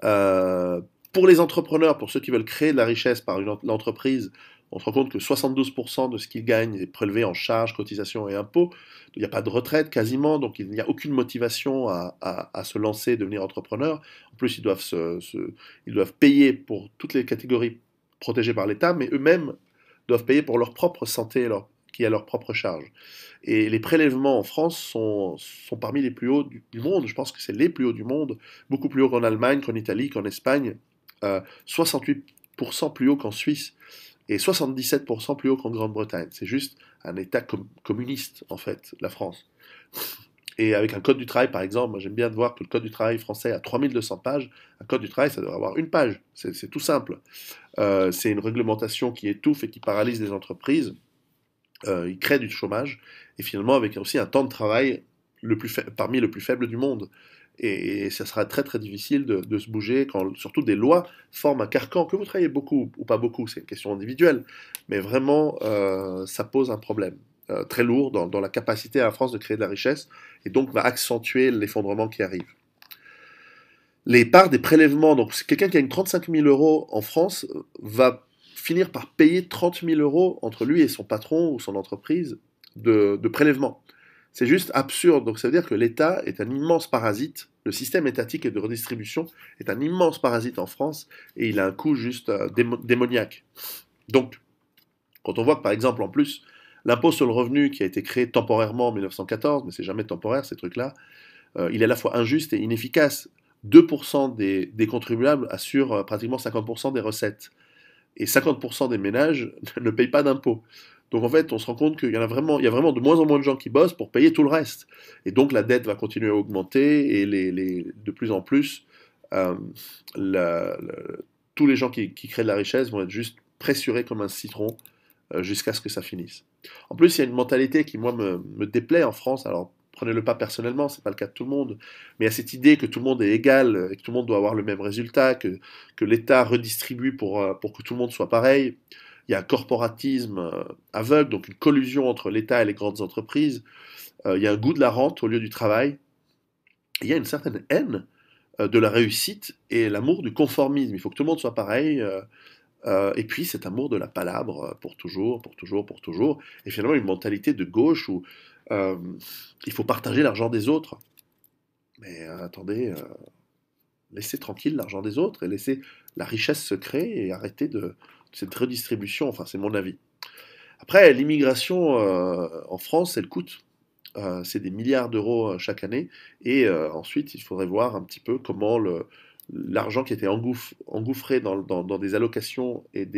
Euh, pour les entrepreneurs, pour ceux qui veulent créer de la richesse par l'entreprise, on se rend compte que 72% de ce qu'ils gagnent est prélevé en charges, cotisations et impôts. Il n'y a pas de retraite quasiment, donc il n'y a aucune motivation à se lancer et devenir entrepreneur. En plus, ils doivent payer pour toutes les catégories protégées par l'État, mais eux-mêmes doivent payer pour leur propre santé, qui est à leur propre charge. Et les prélèvements en France sont parmi les plus hauts du monde. Je pense que c'est les plus hauts du monde, beaucoup plus hauts qu'en Allemagne, qu'en Italie, qu'en Espagne, 68% plus haut qu'en Suisse et 77% plus haut qu'en Grande-Bretagne. C'est juste un État communiste, en fait, la France. Et avec un code du travail, par exemple, moi j'aime bien de voir que le code du travail français a 3200 pages. Un code du travail, ça devrait avoir une page. C'est tout simple. C'est une réglementation qui étouffe et qui paralyse les entreprises. Il crée du chômage. Et finalement, avec aussi un temps de travail parmi le plus faible du monde. et ça sera très très difficile de se bouger quand surtout des lois forment un carcan, que vous travaillez beaucoup ou pas beaucoup, c'est une question individuelle, mais vraiment ça pose un problème très lourd dans la capacité à la France de créer de la richesse et donc va accentuer l'effondrement qui arrive. Les parts des prélèvements, donc quelqu'un qui gagne 35 000 euros en France va finir par payer 30 000 euros entre lui et son patron ou son entreprise de prélèvements. C'est juste absurde. Donc ça veut dire que l'État est un immense parasite. Le système étatique et de redistribution est un immense parasite en France et il a un coût juste démoniaque. Donc, quand on voit que par exemple en plus, l'impôt sur le revenu qui a été créé temporairement en 1914, mais c'est jamais temporaire ces trucs-là, il est à la fois injuste et inefficace. 2% des contribuables assurent pratiquement 50% des recettes. Et 50% des ménages ne payent pas d'impôts. Donc en fait, on se rend compte qu'il y a vraiment de moins en moins de gens qui bossent pour payer tout le reste. Et donc la dette va continuer à augmenter et de plus en plus, euh, la- la- tous les gens qui créent de la richesse vont être juste pressurés comme un citron jusqu'à ce que ça finisse. En plus, il y a une mentalité qui, moi, me déplaît en France. Alors, prenez-le pas personnellement, c'est pas le cas de tout le monde, mais il y a cette idée que tout le monde est égal et que tout le monde doit avoir le même résultat, que l'État redistribue pour que tout le monde soit pareil. Il y a un corporatisme aveugle, donc une collusion entre l'État et les grandes entreprises. Il y a un goût de la rente au lieu du travail. Il y a une certaine haine de la réussite et l'amour du conformisme. Il faut que tout le monde soit pareil. Et puis cet amour de la palabre pour toujours, pour toujours, pour toujours. Et finalement une mentalité de gauche où euh, il faut partager l'argent des autres. Mais attendez, laissez tranquille l'argent des autres et laissez la richesse se créer et arrêtez de cette redistribution. Enfin, c'est mon avis. Après, l'immigration en France, elle coûte. C'est des milliards d'euros chaque année. Et ensuite, il faudrait voir un petit peu comment l'argent qui était engouffré dans des allocations et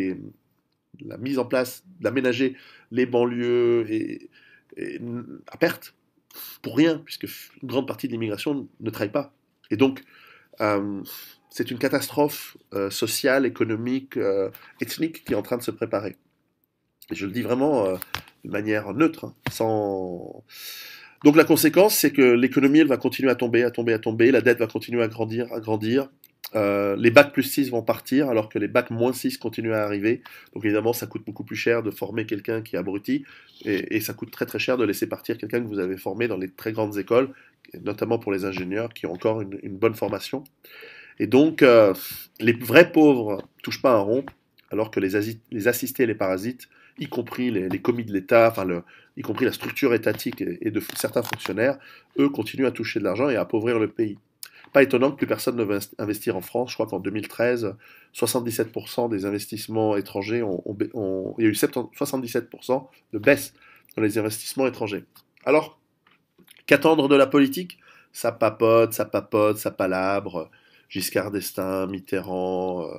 la mise en place, d'aménager les banlieues et à perte, pour rien, puisque une grande partie de l'immigration ne travaille pas. Et donc, euh, c'est une catastrophe sociale, économique, ethnique qui est en train de se préparer. Et je le dis vraiment de manière neutre, hein, sans... Donc la conséquence, c'est que l'économie, elle va continuer à tomber, à tomber, à tomber, la dette va continuer à grandir, à grandir. Les bacs plus 6 vont partir alors que les bacs moins 6 continuent à arriver. Donc évidemment, ça coûte beaucoup plus cher de former quelqu'un qui est abruti et ça coûte très très cher de laisser partir quelqu'un que vous avez formé dans les très grandes écoles, notamment pour les ingénieurs qui ont encore une bonne formation. Et donc, les vrais pauvres touchent pas un rond, alors que les assistés et les parasites, y compris les commis de l'État, y compris la structure étatique et de certains fonctionnaires, eux continuent à toucher de l'argent et à appauvrir le pays. Pas étonnant que plus personne ne veut investir en France. Je crois qu'en 2013, 77% des investissements étrangers il y a eu 77% de baisse dans les investissements étrangers. Alors, qu'attendre de la politique? Ça papote, ça papote, ça palabre. Giscard d'Estaing, Mitterrand,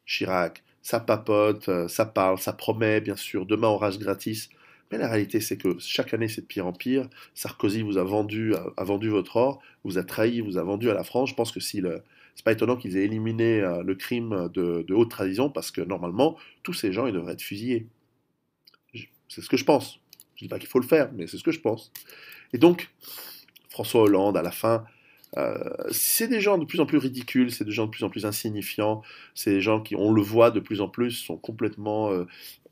Chirac, ça papote, ça parle, ça promet, bien sûr, demain on rase gratis. Mais la réalité, c'est que chaque année, c'est de pire en pire. Sarkozy vous a vendu votre or, vous a trahi, vous a vendu à la France. Je pense que c'est pas étonnant qu'ils aient éliminé le crime de haute trahison, parce que normalement, tous ces gens, ils devraient être fusillés. C'est ce que je pense. Je dis pas qu'il faut le faire, mais c'est ce que je pense. Et donc, François Hollande, à la fin, c'est des gens de plus en plus ridicules, c'est des gens de plus en plus insignifiants, c'est des gens qui, on le voit de plus en plus, sont complètement,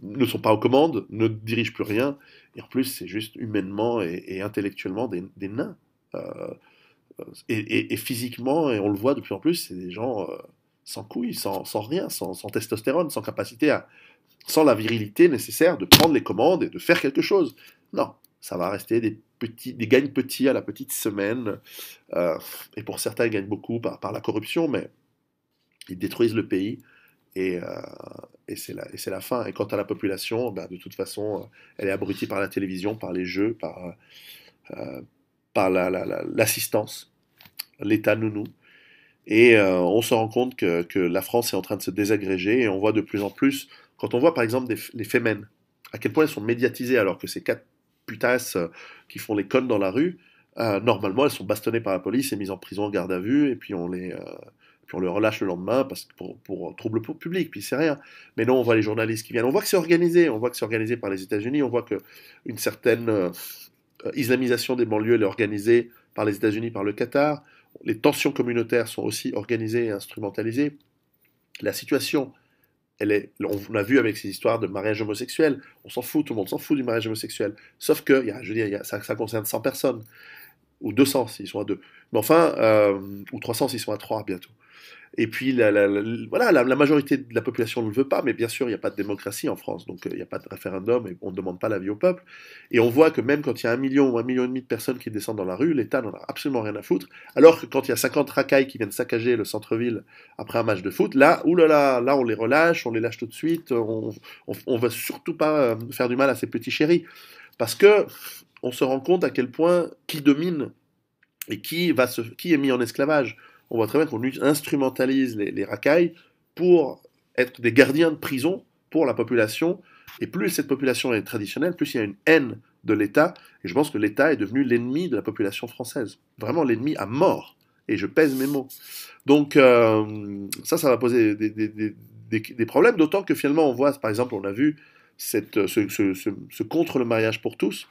ne sont pas aux commandes, ne dirigent plus rien, et en plus c'est juste humainement et intellectuellement des nains. Euh, et physiquement, et on le voit de plus en plus, c'est des gens sans couilles, sans rien, sans testostérone, sans capacité sans la virilité nécessaire de prendre les commandes et de faire quelque chose. Non, ça va rester des gagnes petits à la petite semaine. Euh, et pour certains, ils gagnent beaucoup par la corruption, mais ils détruisent le pays et, euh, et c'est la fin. Et quant à la population, ben, de toute façon, elle est abrutie par la télévision, par les jeux, euh, par l'assistance, l'État nounou. Et on se rend compte que la France est en train de se désagréger et on voit de plus en plus, quand on voit par exemple les Femen, à quel point elles sont médiatisées alors que ces quatre putasses qui font les connes dans la rue, normalement elles sont bastonnées par la police et mises en prison en garde à vue et puis puis on les relâche le lendemain pour trouble public, puis c'est rien. Mais non, on voit les journalistes qui viennent, on voit que c'est organisé, on voit que c'est organisé par les États-Unis, on voit que une certaine islamisation des banlieues elle est organisée par les États-Unis, par le Qatar. Les tensions communautaires sont aussi organisées et instrumentalisées. La situation, on a vu avec ces histoires de mariage homosexuel, on s'en fout, tout le monde s'en fout du mariage homosexuel. Sauf que, je veux dire, ça concerne 100 personnes, ou 200 s'ils sont à deux. Mais enfin, ou 300 s'ils sont à 3 bientôt. Et puis, voilà, la majorité de la population ne le veut pas, mais bien sûr, il n'y a pas de démocratie en France, donc il n'y a pas de référendum et on ne demande pas l'avis au peuple. Et on voit que même quand il y a 1 million ou 1,5 million de personnes qui descendent dans la rue, l'État n'en a absolument rien à foutre. Alors que quand il y a 50 racailles qui viennent saccager le centre-ville après un match de foot, là, oulala, là, on les relâche, on les lâche tout de suite, on va surtout pas faire du mal à ces petits chéris. Parce que on se rend compte à quel point qui domine et qui est mis en esclavage. On voit très bien qu'on instrumentalise les racailles pour être des gardiens de prison pour la population. Et plus cette population est traditionnelle, plus il y a une haine de l'État. Et je pense que l'État est devenu l'ennemi de la population française. Vraiment l'ennemi à mort. Et je pèse mes mots. Donc ça va poser des problèmes. D'autant que finalement, on voit, par exemple, on a vu ce contre le mariage pour tous.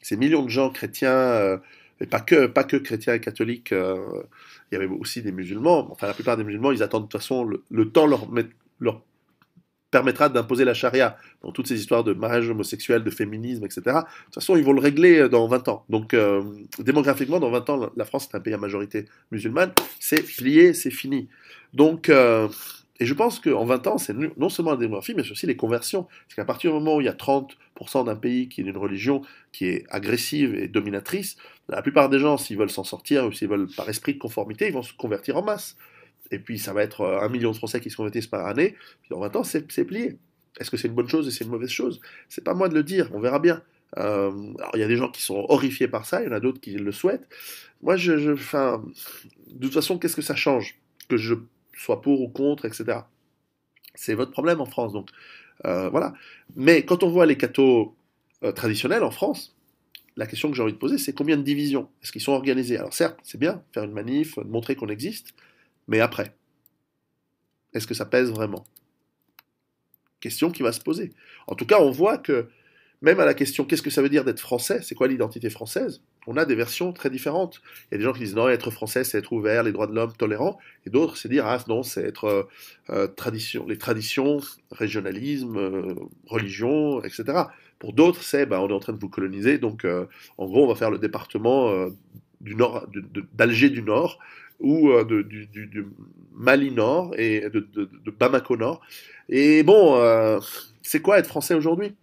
Ces millions de gens chrétiens, et pas que chrétiens et catholiques, il y avait aussi des musulmans. Enfin, la plupart des musulmans, ils attendent de toute façon, le temps leur permettra d'imposer la charia. Dans toutes ces histoires de mariage homosexuel, de féminisme, etc. De toute façon, ils vont le régler dans 20 ans. Donc, démographiquement, dans 20 ans, la France est un pays à majorité musulmane. C'est plié, c'est fini. Donc, et je pense qu'en 20 ans, c'est non seulement la démographie, mais aussi les conversions. Parce qu'à partir du moment où il y a 30% d'un pays qui est d'une religion qui est agressive et dominatrice, la plupart des gens, s'ils veulent s'en sortir ou s'ils veulent par esprit de conformité, ils vont se convertir en masse. Et puis ça va être 1 million de Français qui se convertissent par année. Puis dans 20 ans, c'est plié. Est-ce que c'est une bonne chose et c'est une mauvaise chose? C'est pas moi de le dire, on verra bien. Alors il y a des gens qui sont horrifiés par ça, il y en a d'autres qui le souhaitent. Moi, enfin, de toute façon, qu'est-ce que ça change? Que je sois pour ou contre, etc. C'est votre problème en France, donc voilà. Mais quand on voit les cathos traditionnels en France, la question que j'ai envie de poser, c'est combien de divisions? Est-ce qu'ils sont organisés? Alors certes, c'est bien, faire une manif, montrer qu'on existe, mais après, est-ce que ça pèse vraiment? Question qui va se poser. En tout cas, on voit que même à la question qu'est-ce que ça veut dire d'être français, c'est quoi l'identité française, on a des versions très différentes. Il y a des gens qui disent non, être français, c'est être ouvert, les droits de l'homme, tolérant, et d'autres, c'est dire ah non, c'est être les traditions, régionalisme, religion, etc. Pour d'autres, c'est on est en train de vous coloniser, donc en gros, on va faire le département du nord, d'Alger du Nord, ou du Mali Nord et de Bamako Nord. Et bon, c'est quoi être français aujourd'hui?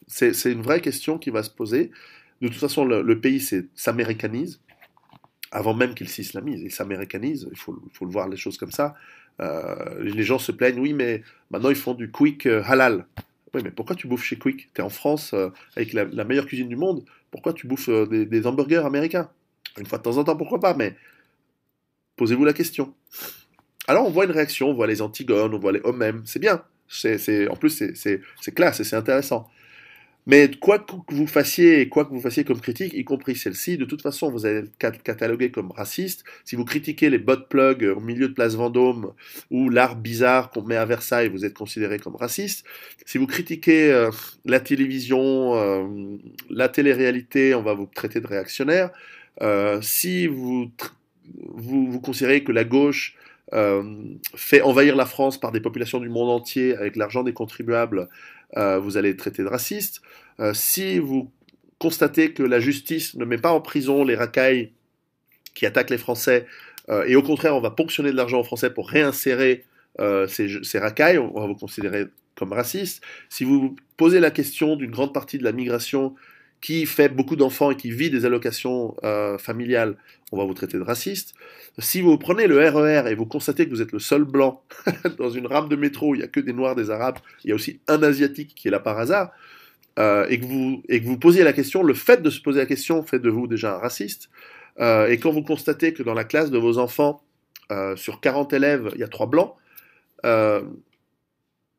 C'est une vraie question qui va se poser. De toute façon, le pays s'américanise, avant même qu'il s'islamise. Il s'américanise, il faut le voir les choses comme ça. Les gens se plaignent, oui, mais maintenant ils font du quick halal. Oui, mais pourquoi tu bouffes chez Quick? Tu es en France avec la meilleure cuisine du monde. Pourquoi tu bouffes des hamburgers américains? Une fois de temps en temps, pourquoi pas, mais posez-vous la question. Alors on voit une réaction, on voit les Antigones, on voit les Hommes, c'est bien. En plus, c'est classe et c'est intéressant. Mais quoi que vous fassiez, quoi que vous fassiez comme critique, y compris celle-ci, de toute façon, vous allez être catalogué comme raciste. Si vous critiquez les butt plugs au milieu de Place Vendôme ou l'art bizarre qu'on met à Versailles, vous êtes considéré comme raciste. Si vous critiquez la télévision, la télé-réalité, on va vous traiter de réactionnaire. Si vous considérez que la gauche fait envahir la France par des populations du monde entier avec l'argent des contribuables, vous allez être traité de raciste. Si vous constatez que la justice ne met pas en prison les racailles qui attaquent les Français, et au contraire, on va ponctionner de l'argent aux Français pour réinsérer ces racailles, on va vous considérer comme raciste. Si vous posez la question d'une grande partie de la migration qui fait beaucoup d'enfants et qui vit des allocations familiales, on va vous traiter de raciste. Si vous prenez le RER et vous constatez que vous êtes le seul blanc dans une rame de métro où il n'y a que des noirs, des arabes, il y a aussi un asiatique qui est là par hasard, et que vous posiez la question, le fait de se poser la question fait de vous déjà un raciste. Et quand vous constatez que dans la classe de vos enfants, sur 40 élèves, il y a 3 blancs,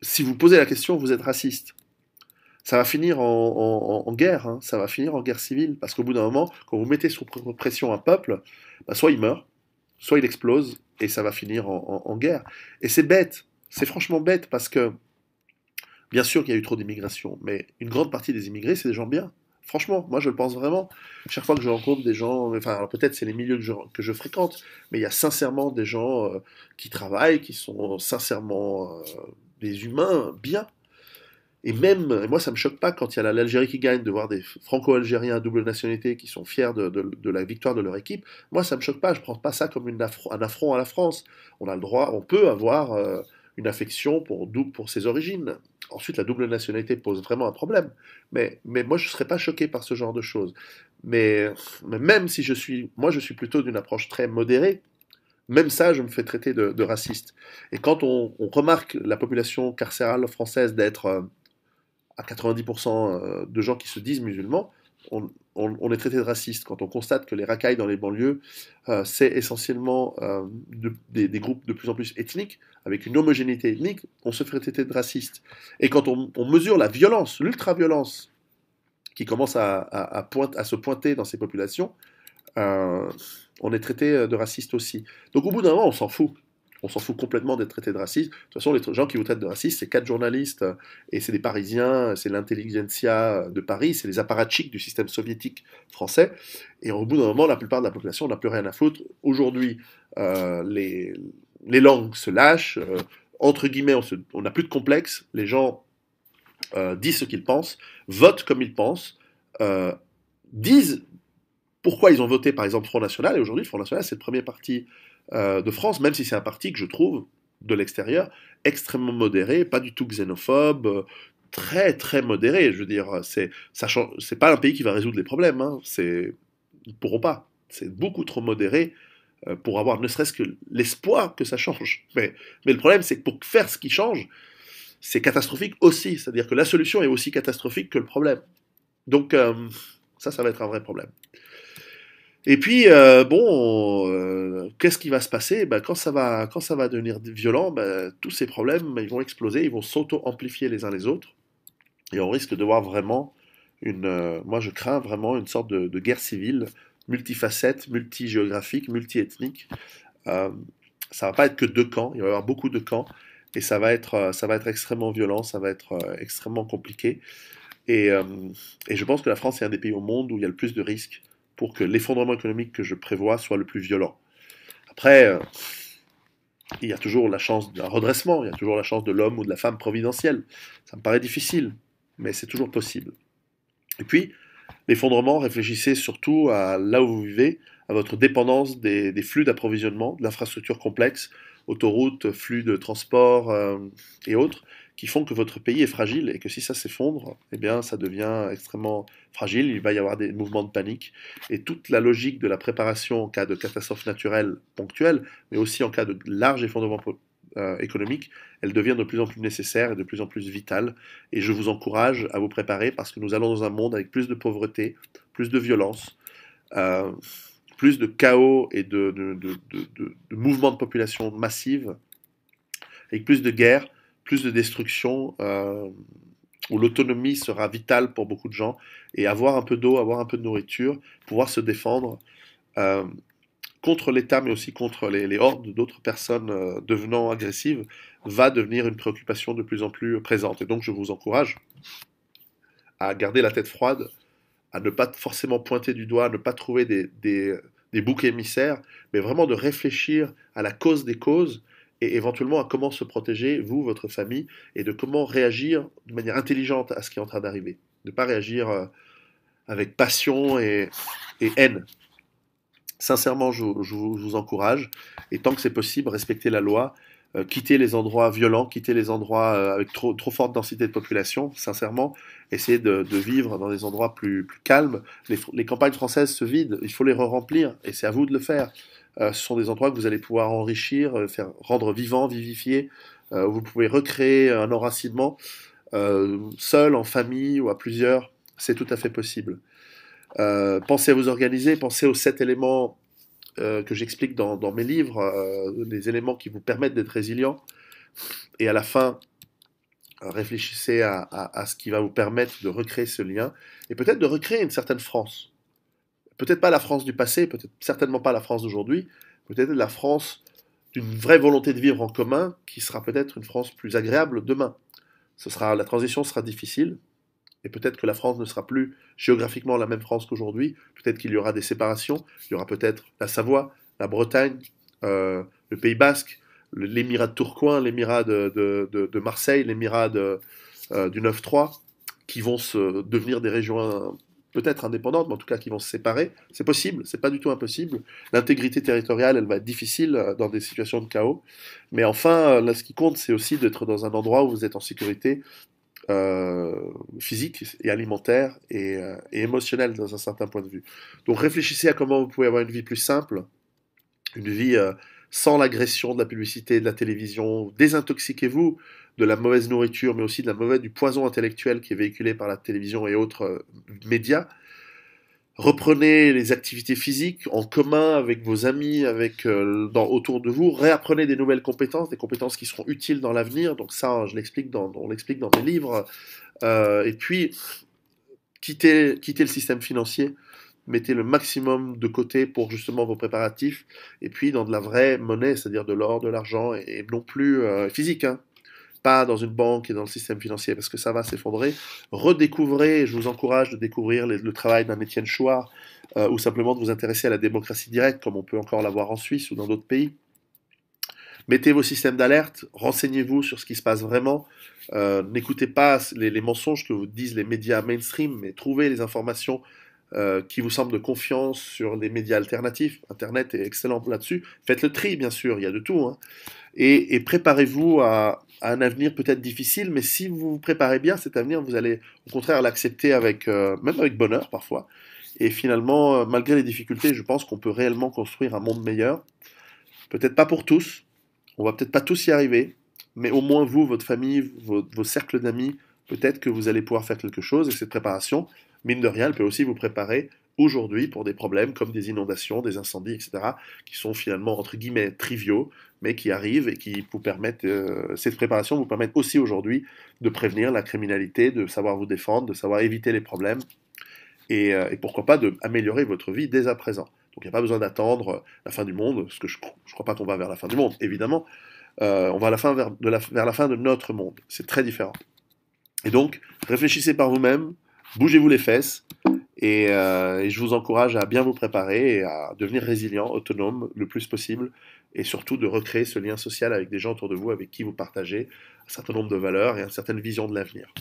si vous posez la question, vous êtes raciste. Ça va finir en guerre, hein, ça va finir en guerre civile, parce qu'au bout d'un moment, quand vous mettez sous pression un peuple, soit il meurt, soit il explose, et ça va finir en guerre. Et c'est bête, c'est franchement bête, parce que, bien sûr qu'il y a eu trop d'immigration, mais une grande partie des immigrés, c'est des gens bien. Franchement, moi je le pense vraiment. Chaque fois que je rencontre des gens, enfin alors peut-être c'est les milieux que je fréquente, mais il y a sincèrement des gens qui travaillent, qui sont sincèrement des humains bien. Et même, moi ça me choque pas quand il y a l'Algérie qui gagne, de voir des franco-algériens à double nationalité qui sont fiers de la victoire de leur équipe. Moi ça me choque pas, je prends pas ça comme un affront à la France. On a le droit, on peut avoir une affection pour ses origines. Ensuite, la double nationalité pose vraiment un problème. Mais moi je serais pas choqué par ce genre de choses. Mais, mais même si moi je suis plutôt d'une approche très modérée, même ça, je me fais traiter de raciste. Et quand on remarque la population carcérale française d'être à 90% de gens qui se disent musulmans, on est traité de raciste. Quand on constate que les racailles dans les banlieues, c'est essentiellement des groupes de plus en plus ethniques, avec une homogénéité ethnique, on se fait traiter de raciste. Et quand on mesure la violence, l'ultra-violence qui commence à se pointer dans ces populations, euh, on est traité de raciste aussi. Donc au bout d'un moment, on s'en fout. On s'en fout complètement d'être traité de raciste. De toute façon, les gens qui vous traitent de raciste, c'est quatre journalistes, et c'est des Parisiens, c'est l'intelligentsia de Paris, c'est les apparatchiks du système soviétique français. Et au bout d'un moment, la plupart de la population n'a plus rien à foutre. Aujourd'hui, les langues se lâchent. Entre guillemets, on n'a plus de complexe. Les gens disent ce qu'ils pensent, votent comme ils pensent, euh, disent pourquoi ils ont voté par exemple Front National, et aujourd'hui le Front National c'est le premier parti de France, même si c'est un parti que je trouve de l'extérieur extrêmement modéré, pas du tout xénophobe, très très modéré, je veux dire, c'est pas un pays qui va résoudre les problèmes, hein, ils pourront pas, c'est beaucoup trop modéré pour avoir ne serait-ce que l'espoir que ça change. Mais le problème c'est que pour faire ce qui change, c'est catastrophique aussi, c'est-à-dire que la solution est aussi catastrophique que le problème. Donc ça va être un vrai problème. Et puis, qu'est-ce qui va se passer? Ben, quand ça va devenir violent, ben, tous ces problèmes, ben, ils vont exploser, ils vont s'auto-amplifier les uns les autres, et on risque de voir vraiment moi je crains vraiment une sorte de guerre civile, multifacette, multigéographique, multiethnique. Euh, Ça va pas être que deux camps, il va y avoir beaucoup de camps, et ça va être extrêmement violent, ça va être extrêmement compliqué. Et, euh, et je pense que la France est un des pays au monde où il y a le plus de risques pour que l'effondrement économique que je prévois soit le plus violent. Après, il y a toujours la chance d'un redressement, il y a toujours la chance de l'homme ou de la femme providentielle. Ça me paraît difficile, mais c'est toujours possible. Et puis, l'effondrement, réfléchissez surtout à là où vous vivez, à votre dépendance des flux d'approvisionnement, de l'infrastructure complexe, autoroutes, flux de transport et autres, qui font que votre pays est fragile et que si ça s'effondre, eh bien, ça devient extrêmement fragile. Il va y avoir des mouvements de panique. Et toute la logique de la préparation en cas de catastrophe naturelle ponctuelle, mais aussi en cas de large effondrement économique, elle devient de plus en plus nécessaire et de plus en plus vitale. Et je vous encourage à vous préparer parce que nous allons dans un monde avec plus de pauvreté, plus de violence, euh, plus de chaos et de mouvements de population massives, avec plus de guerres, plus de destruction, où l'autonomie sera vitale pour beaucoup de gens, et avoir un peu d'eau, avoir un peu de nourriture, pouvoir se défendre euh, contre l'État, mais aussi contre les hordes d'autres personnes devenant agressives, va devenir une préoccupation de plus en plus présente. Et donc je vous encourage à garder la tête froide, à ne pas forcément pointer du doigt, à ne pas trouver des boucs émissaires, mais vraiment de réfléchir à la cause des causes et éventuellement à comment se protéger, vous, votre famille, et de comment réagir de manière intelligente à ce qui est en train d'arriver. Ne pas réagir avec passion et haine. Sincèrement, je vous encourage, et tant que c'est possible, respectez la loi, quittez les endroits violents, quittez les endroits avec trop forte densité de population, sincèrement, essayez de vivre dans des endroits plus calmes. Les campagnes françaises se vident, il faut les re-remplir, et c'est à vous de le faire. Ce sont des endroits que vous allez pouvoir enrichir, faire rendre vivants, vivifier, où vous pouvez recréer un enracinement, seul, en famille ou à plusieurs, c'est tout à fait possible. Pensez à vous organiser, pensez aux 7 éléments que j'explique dans mes livres, les éléments qui vous permettent d'être résilient. Et à la fin, réfléchissez à ce qui va vous permettre de recréer ce lien et peut-être de recréer une certaine France. Peut-être pas la France du passé, peut-être certainement pas la France d'aujourd'hui, peut-être la France d'une vraie volonté de vivre en commun qui sera peut-être une France plus agréable demain. La transition sera difficile, Et peut-être que la France ne sera plus géographiquement la même France qu'aujourd'hui. Peut-être qu'il y aura des séparations. Il y aura peut-être la Savoie, la Bretagne, le Pays Basque, l'émirat de Tourcoing, l'émirat de Marseille, l'émirat du 9-3, qui vont devenir des régions peut-être indépendantes, mais en tout cas qui vont se séparer. C'est possible, c'est pas du tout impossible. L'intégrité territoriale, elle va être difficile dans des situations de chaos. Mais enfin, là, ce qui compte, c'est aussi d'être dans un endroit où vous êtes en sécurité euh, physique et alimentaire et émotionnelle dans un certain point de vue. Donc réfléchissez à comment vous pouvez avoir une vie plus simple, une vie sans l'agression de la publicité, de la télévision. Désintoxiquez-vous de la mauvaise nourriture, mais aussi du poison intellectuel qui est véhiculé par la télévision et autres médias. Reprenez les activités physiques en commun avec vos amis, autour de vous. Réapprenez des nouvelles compétences, des compétences qui seront utiles dans l'avenir. Donc ça, on l'explique dans mes livres. Et puis, quittez le système financier. Mettez le maximum de côté pour justement vos préparatifs. Et puis, dans de la vraie monnaie, c'est-à-dire de l'or, de l'argent, et non plus physique, hein, pas dans une banque et dans le système financier, parce que ça va s'effondrer. Redécouvrez, je vous encourage de découvrir le travail d'un Étienne Chouard, ou simplement de vous intéresser à la démocratie directe, comme on peut encore l'avoir en Suisse ou dans d'autres pays. Mettez vos systèmes d'alerte, renseignez-vous sur ce qui se passe vraiment. N'écoutez pas les mensonges que vous disent les médias mainstream, mais trouvez les informations qui vous semblent de confiance sur les médias alternatifs. Internet est excellent là-dessus. Faites le tri, bien sûr, il y a de tout, hein. Et préparez-vous à un avenir peut-être difficile, mais si vous vous préparez bien, cet avenir, vous allez au contraire l'accepter même avec bonheur parfois. Et finalement, malgré les difficultés, je pense qu'on peut réellement construire un monde meilleur. Peut-être pas pour tous, on va peut-être pas tous y arriver, mais au moins vous, votre famille, vos cercles d'amis, peut-être que vous allez pouvoir faire quelque chose. Et cette préparation, mine de rien, elle peut aussi vous préparer aujourd'hui pour des problèmes comme des inondations, des incendies, etc., qui sont finalement, entre guillemets, triviaux, mais qui arrivent et qui vous permettent, cette préparation vous permet aussi aujourd'hui de prévenir la criminalité, de savoir vous défendre, de savoir éviter les problèmes, et pourquoi pas d'améliorer votre vie dès à présent. Donc il n'y a pas besoin d'attendre la fin du monde, parce que je ne crois pas qu'on va vers la fin du monde, évidemment. On va à la fin vers la fin de notre monde. C'est très différent. Et donc, réfléchissez par vous-même, bougez-vous les fesses, et je vous encourage à bien vous préparer et à devenir résilient, autonome le plus possible, et surtout de recréer ce lien social avec des gens autour de vous avec qui vous partagez un certain nombre de valeurs et une certaine vision de l'avenir.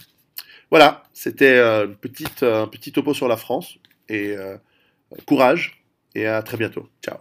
Voilà, c'était un petit topo sur la France, et courage, et à très bientôt. Ciao.